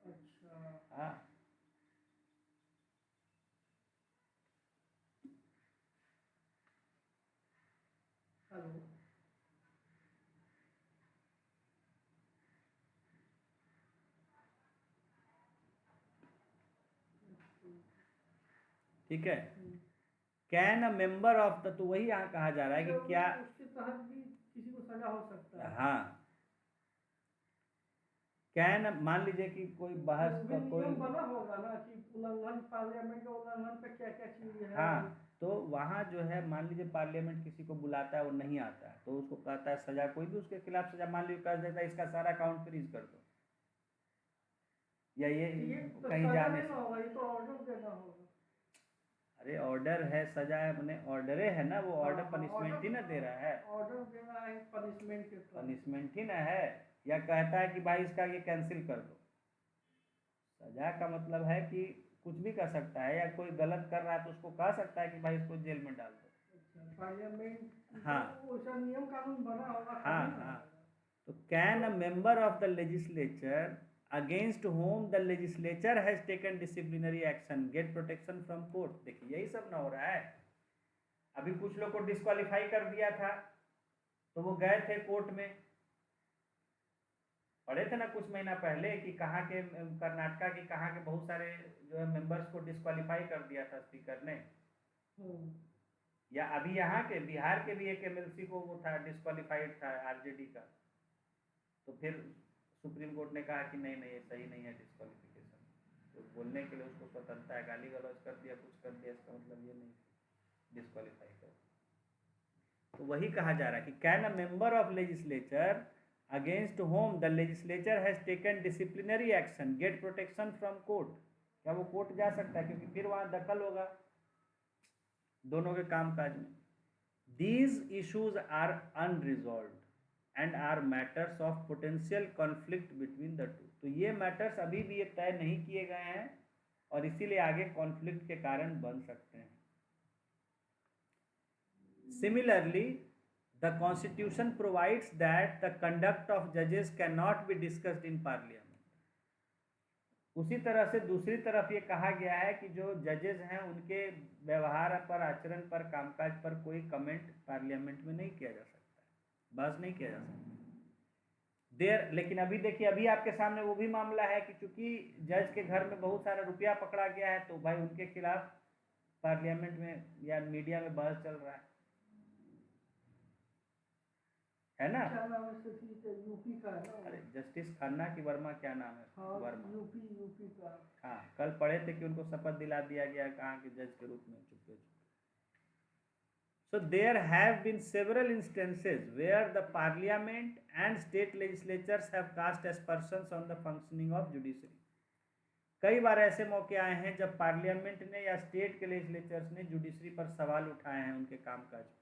अच्छा,
हाँ,
हेलो,
ठीक है। Can a member of the, तो वही यहाँ कहा जा रहा है कि क्या
उसके तहत भी किसी को सजा हो सकता है।
हाँ, कैन, मान लीजिए कि कोई बहस का कोई
नियम बना होगा ना कि उल्लंघन, पार्लियामेंट के उल्लंघन पे क्या क्या चीज है।
हाँ, तो वहाँ जो है मान लीजिए पार्लियामेंट किसी को बुलाता है और नहीं आता है, तो उसको कहता है सजा, कोई भी उसके खिलाफ सजा, मान लीजिए कह देता है इसका सारा अकाउंट फ्रीज कर दो, या ये
तो
कहीं
सजा
जाने
नहीं
से।
ना होगा, ये तो ऑर्डर देना होगा।
अरे ऑर्डर है, सजा है, मैंने ऑर्डरे है ना, वो ऑर्डर पनिशमेंट ही ना दे रहा है,
ऑर्डर देना है पनिशमेंट के तरफ।
पनिशमेंट ही ना है, या कहता है कि भाई इसका ये कैंसिल कर दो। सजा का मतलब है कि कुछ भी कर सकता है, या कोई गलत कर रहा है तो उसको कह सकता है कि भाई इसको जेल में डाल दो।
पार्लियामेंट,
हाँ,
उसका नियम कानून बना होगा।
हाँ हाँ, तो can a member of the legislature against whom the legislature has taken disciplinary action get protection from court. देखिए यही सब ना हो रहा है, अभी कुछ लोग को डिस्क्वालीफाई कर दिया था तो वो गए थे कोर्ट में, पढ़े थे ना कुछ महीना पहले कि कहाँ के कर्नाटका की कहाँ के बहुत सारे जो है मेंबर्स को डिस्क्वालीफाई कर दिया था स्पीकर ने, या अभी यहाँ के बिहार के भी एक एमएलसी को वो था, डिस्क्वालीफाइड था आरजेडी का, तो फिर सुप्रीम कोर्ट ने कहा कि नहीं नहीं ये सही नहीं है डिस्क्वालिफिकेशन, तो बोलने के लिए उसको स्वतंत्रता है, गाली गलौज कर दिया, कुछ कर दिया, इसका मतलब ये नहीं डिस्क्वालीफाई कर। तो वही कहा जा रहा है कि can a member of legislature against whom the legislature has taken disciplinary action get protection from court, क्या वो कोर्ट जा सकता है, क्योंकि फिर वहां दखल होगा दोनों के कामकाज में। These issues are unresolved and are matters of potential conflict between the two, तो ये मैटर्स अभी भी ये तय नहीं किए गए हैं और इसीलिए आगे कॉन्फ्लिक्ट के कारण बन सकते हैं। Similarly, the constitution provides that the conduct of judges cannot be discussed in parliament. उसी तरह से दूसरी तरफ ये कहा गया है कि जो जजेस हैं उनके व्यवहार पर, आचरण पर, कामकाज पर कोई कमेंट पार्लियामेंट में नहीं किया जा सकता है, बहस नहीं किया जा सकता देर। लेकिन अभी देखिए, अभी आपके सामने वो भी मामला है कि चूंकि जज के घर में बहुत सारा रुपया पकड़ा गया है, तो भाई उनके खिलाफ पार्लियामेंट में या मीडिया में बहस चल रहा है ना।
क्या नाम है यूपी का है ना?
अरे जस्टिस खन्ना की वर्मा, क्या नाम है?
हाँ,
वर्मा।
यूपी का।
हाँ, कल पढ़े थे कि उनको शपथ दिला दिया गया, कहाँ के जज के रूप में Chupke Chupke. So there have been several instances where the parliament and state legislatures have cast aspersions on the functioning of judiciary. कई बार ऐसे मौके आए हैं जब पार्लियामेंट ने या स्टेट के लेजिस्लेचर्स ने जुडिशरी पर सवाल उठाए हैं उनके कामकाज पर।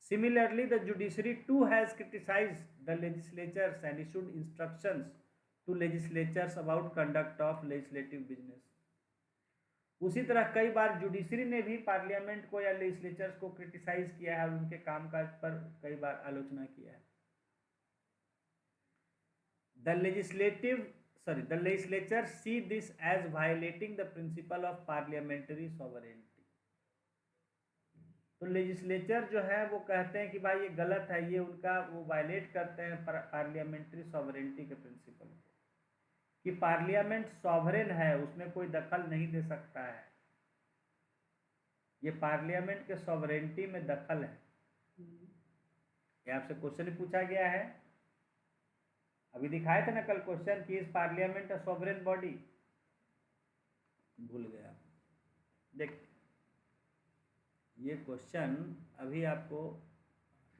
Similarly, the judiciary too has criticized the legislatures and issued instructions to legislatures about conduct of legislative business. उसी तरह कई बार जुडिशरी ने भी पार्लियामेंट को या लेजिस्लेचर्स को क्रिटिसाइज किया है और उनके कामकाज पर कई बार आलोचना किया है। The legislature see this as violating the principle of parliamentary sovereignty. तो लेजिस्लेचर जो है वो कहते हैं कि भाई ये गलत है, ये उनका वो वायलेट करते हैं पार्लियामेंट्री सॉवरेंटी के प्रिंसिपल को, कि पार्लियामेंट सॉवरेन है, उसमें कोई दखल नहीं दे सकता है। ये पार्लियामेंट के सॉवरेंटी में दखल है। ये आपसे क्वेश्चन पूछा गया है, अभी दिखाए थे ना कल क्वेश्चन कि is parliament a sovereign body, भूल गया। देख ये क्वेश्चन अभी आपको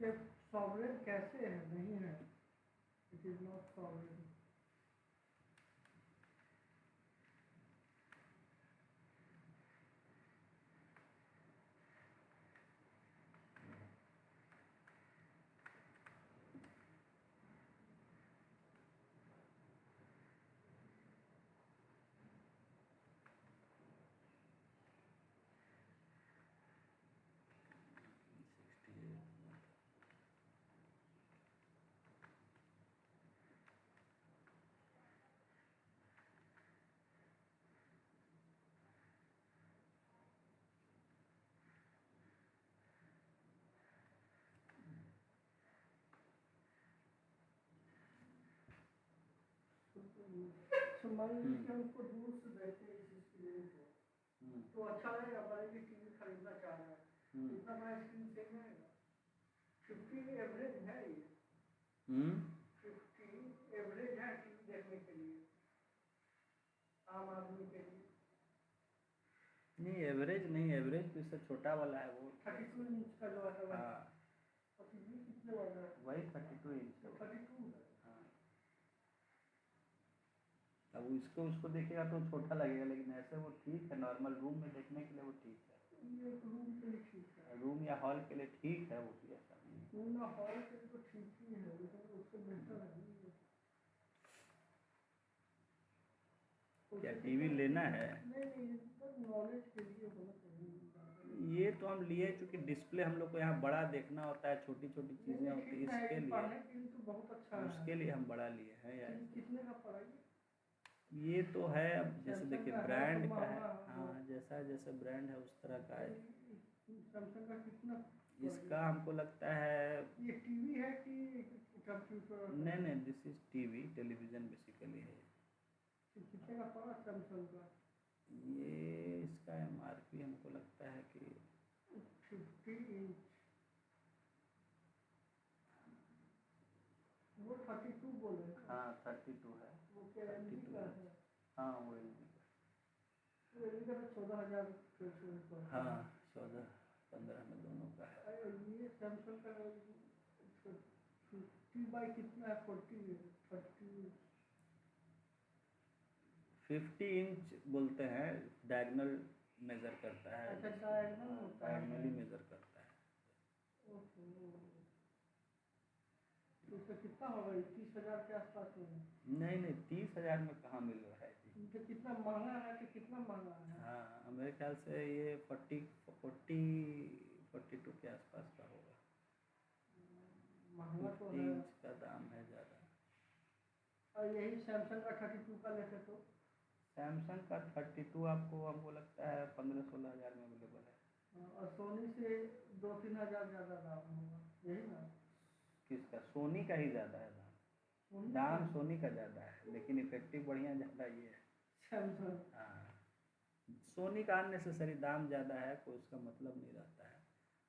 सॉवरेन कैसे है? नहीं है, इट इज नॉट सॉवरेन। मान लीजिए हम उसको दूर से देखते हैं इस स्क्रीन को, तो अच्छा लगेगा। बड़े की टीवी खरीदना चाह रहा है, इतना बड़ा स्क्रीन सही रहेगा। 50 एवरेज है ये, 50 एवरेज है टीवी देखने के लिए आम आदमी के लिए।
नहीं एवरेज नहीं, एवरेज तो इससे छोटा वाला है वो
32 इंच का जो है।
हाँ,
और टीवी कितने वाला है?
वही 32 इंच है।
32 है।
अब उसको उसको देखेगा तो छोटा लगेगा, लेकिन ऐसे वो ठीक है, नॉर्मल रूम में देखने के लिए वो ठीक है।
ये रूम के लिए ठीक है,
रूम या हॉल के लिए ठीक है, वो भी ऐसा नहीं।
रूम या हॉल के लिए तो ठीक ही है, लेकिन उससे बेहतर है।
क्या टीवी लेना है?
नहीं, नॉलेज के लिए होना चाहिए।
ये तो हम लिए चूँकि डिस्प्ले हम लोग को यहाँ बड़ा देखना होता है, छोटी छोटी चीज़ें होती है, इसके लिए
तो बहुत अच्छा है,
उसके लिए हम बड़ा लिए हैं यार।
कितने का पड़ेगा?
ये तो है, अब जैसे देखिए ब्रांड का है, हाँ जैसा जैसे ब्रांड है उस तरह का है।
सैमसंग का कितना?
इसका हमको लगता है,
ये टीवी है कि कंप्यूटर?
नहीं, this is TV, television basically है।
कितने का पड़ा सैमसंग का?
ये इसका MRP हमको लगता है कि
50 इंच, वो 32 बोले।
हाँ 32 है।
वो क्या LG का है?
हाँ वो LG का।
वो LG का 14,000 का।
हाँ 14-15 में दोनों का है।
ये सैमसंग का 50 बाई कितना है?
50 इंच बोलते हैं, डायगोनल मेजर करता है।
अच्छा, डायगोनल होता है,
डायगोनली मेजर करता है।
तो उसका कितना होगा? 30,000 के आसपास होगा?
नहीं 30,000 में कहाँ मिल रहा है जी।
तो कितना महंगा है कि कितना महंगा है?
हाँ मेरे ख्याल से ये 40 42 के आसपास का होगा।
महंगा तो
50
है।
इंच का दाम है ज़्यादा।
और यही सैमसंग का 32 का लेते तो
सैमसंग का 32 आपको हमको लगता है 15-16 हज़ार में अवेलेबल है।
और सोनी से 2-3 हज़ार ज़्यादा दाम होगा, यही ना?
किसका? सोनी का ही ज़्यादा है दाम।
सोनी
दाम सोनी का ज़्यादा है, लेकिन इफेक्टिव बढ़िया ज़्यादा ये है।
सैमसंग।
हाँ, सोनी का अननेसेसरी दाम ज़्यादा है, कोई उसका मतलब नहीं रहता है।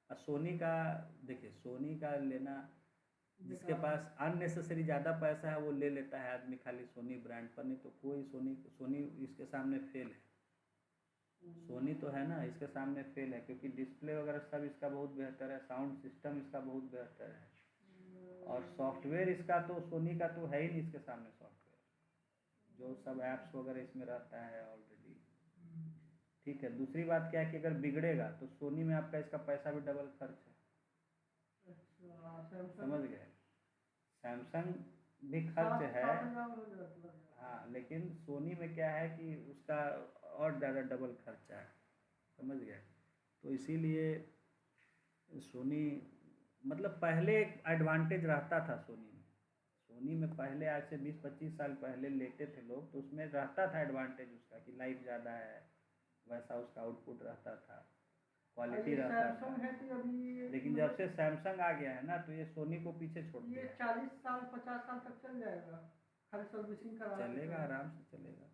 और सोनी का देखिए, सोनी का लेना, जिसके पास अननेसेसरी ज़्यादा पैसा है वो ले लेता है आदमी खाली सोनी ब्रांड पर, नहीं तो कोई सोनी इसके सामने फेल है। सोनी तो है ना, इसके सामने फेल है, क्योंकि डिस्प्ले वगैरह सब इसका बहुत बेहतर है, साउंड सिस्टम इसका बहुत बेहतर है, और सॉफ्टवेयर इसका तो सोनी का तो है ही नहीं इसके सामने सॉफ्टवेयर, जो सब ऐप्स वगैरह इसमें रहता है ऑलरेडी। ठीक है, दूसरी बात क्या है कि अगर बिगड़ेगा तो सोनी में आपका इसका पैसा भी डबल खर्च है।
अच्छा,
समझ गए? सैमसंग भी खर्च है, हाँ, लेकिन सोनी में क्या है कि उसका और ज़्यादा डबल खर्चा है। समझ गए? तो इसीलिए सोनी, मतलब पहले एक एडवांटेज रहता था सोनी में। सोनी में पहले, आज से 20-25 साल पहले लेते थे लोग, तो उसमें रहता था एडवांटेज उसका कि लाइफ ज़्यादा है, वैसा उसका आउटपुट रहता था, क्वालिटी रहता था।
है कि अभी
लेकिन जब से सैमसंग आ गया है ना, तो ये सोनी को पीछे छोड़ दिया
ये
है।
40 साल 50 साल तक चल जाएगा, खाली सर्विसिंग करा
चलेगा, आराम से चलेगा।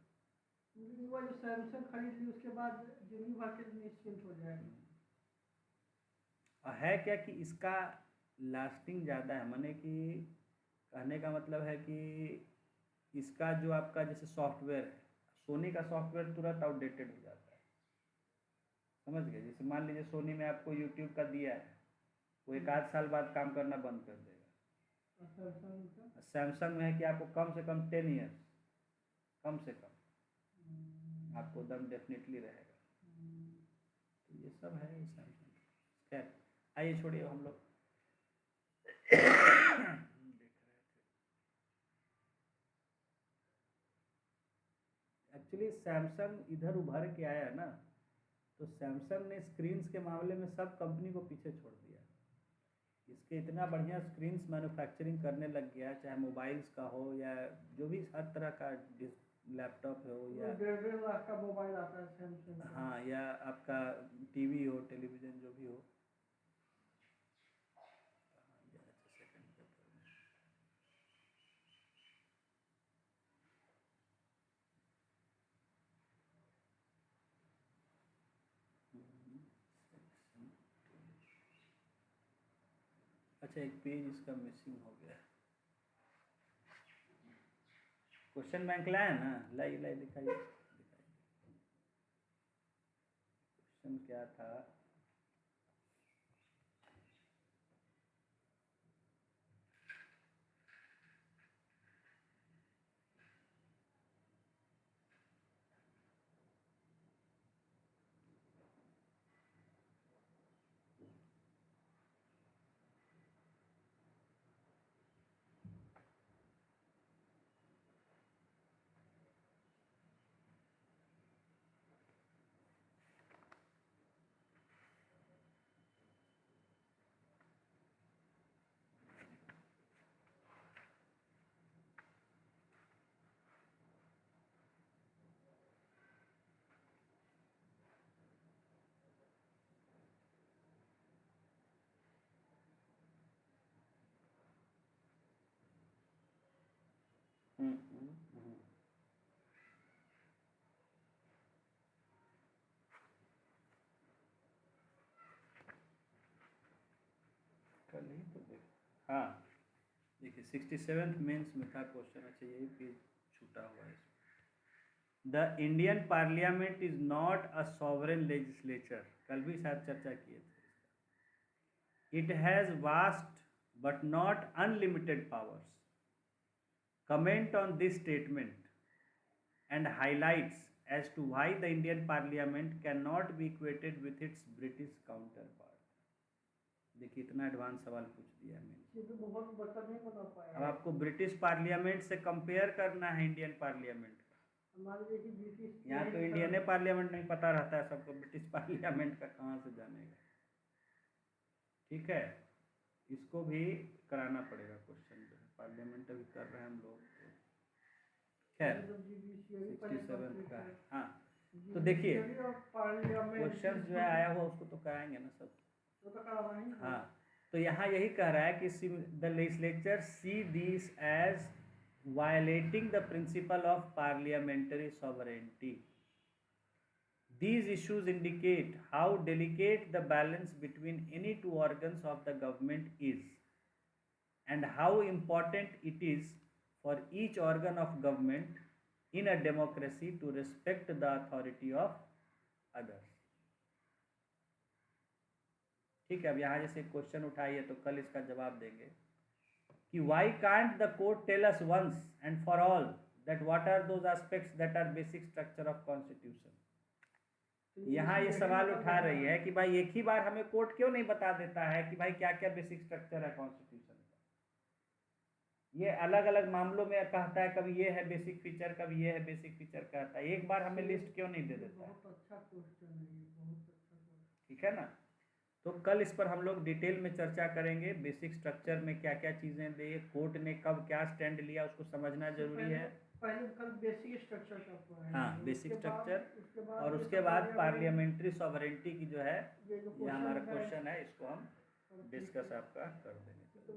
वो जो सैमसंग खरीद ली उसके बाद जिंदगी भर के लिए निश्चिंत हो जाएगा।
और है क्या कि इसका लास्टिंग ज़्यादा है, माने कि कहने का मतलब है कि इसका जो आपका जैसे सॉफ्टवेयर है, सोनी का सॉफ्टवेयर तुरंत आउटडेटेड हो जाता है। समझ गए? जैसे मान लीजिए सोनी में आपको यूट्यूब का दिया है, वो 1 आध साल बाद काम करना बंद कर देगा। सैमसंग में है कि आपको कम से कम 10 ईयर्स, कम से कम आपको दम डेफिनेटली रहेगा। तो ये सब है सैमसंग। खैर, आइए छोड़िए, हम लोग देख रहे थे। एक्चुअली सैमसंग इधर उभर के आया ना, तो सैमसंग ने स्क्रीन्स के मामले में सब कंपनी को पीछे छोड़ दिया। इसके इतना बढ़िया स्क्रीन्स मैन्युफैक्चरिंग करने लग गया, चाहे मोबाइल्स का हो या जो भी हर तरह का लैपटॉप हो या
1.5 लाख का मोबाइल आता है सैमसंग का।
हाँ, या आपका टीवी हो, टेलीविज़न जो भी हो। अच्छा, एक पेज इसका मिसिंग हो गया। क्वेश्चन बैंक लाया ना, लाई लाई दिखाइए, क्वेश्चन क्या था? कल ही तो देख, हाँ देखिए 67th मेंस में था क्वेश्चन। अच्छा, यही पेज छूटा हुआ है। The Indian parliament is not a sovereign legislature, कल भी शायद चर्चा किए थे। It has vast but not unlimited powers. Comment on this statement and highlights as to why the Indian Parliament cannot be equated with its British counterpart. देखिए, इतना advance सवाल पूछ दिया मैंने।
ये तो बहुत बता नहीं बता पाया।
अब आपको ब्रिटिश पार्लियामेंट से कंपेयर करना है इंडियन पार्लियामेंट का।
मान लीजिए कि ब्रिटिश
यहाँ तो इंडियन पार्लियामेंट नहीं पता रहता है सबको, ब्रिटिश पार्लियामेंट का कहाँ से जानेगा? ठीक है, इसको भी कराना पड़ेगा क्वेश्चन जो है, पार्लियामेंट अभी कर रहे हैं हम लोग। खैर
GBCA
67 का है, हाँ। तो
GBCA
देखिए
और पार्लियामेंट
क्वेश्चन जो है आया हुआ उसको तो कराएंगे ना सब।
वो तो करवाना ही है।
हाँ, तो यहाँ यही कह रहा है कि the legislature see this as violating the principle of parliamentary sovereignty. These issues indicate how delicate the balance between any two organs of the government is, and how important it is for each organ of government in a democracy to respect the authority of others. ठीक है, अब यहाँ जैसे question उठाइए तो कल इसका जवाब देंगे कि why can't the court tell us once and for all that what are those aspects that are basic structure of constitution. यहाँ ये सवाल उठा रही है कि भाई एक ही बार हमें कोर्ट क्यों नहीं बता देता है कि भाई क्या क्या बेसिक स्ट्रक्चर है कॉन्स्टिट्यूशन का। ये अलग अलग मामलों में कहता है, कभी ये है बेसिक फीचर, कभी ये है बेसिक फीचर कहता है, एक बार हमें लिस्ट क्यों नहीं दे देता है।
बहुत अच्छा क्वेश्चन है ये, बहुत अच्छा क्वेश्चन।
ठीक है ना, तो कल इस पर हम लोग डिटेल में चर्चा करेंगे, बेसिक स्ट्रक्चर में क्या क्या चीज़ें दी, कोर्ट ने कब क्या स्टैंड लिया उसको समझना जरूरी है।
पहले कल बेसिक स्ट्रक्चर का पढ़ाएंगे।
हाँ, बेसिक स्ट्रक्चर, और
ये
उसके
सब
बाद
पार्लियामेंट
पार्लियामेंट्री सॉवरेनिटी की जो है
ये जो
ये हमारा
क्वेश्चन
क्वेश्चन है, इसको हम डिस्कस आपका कर देंगे।
तो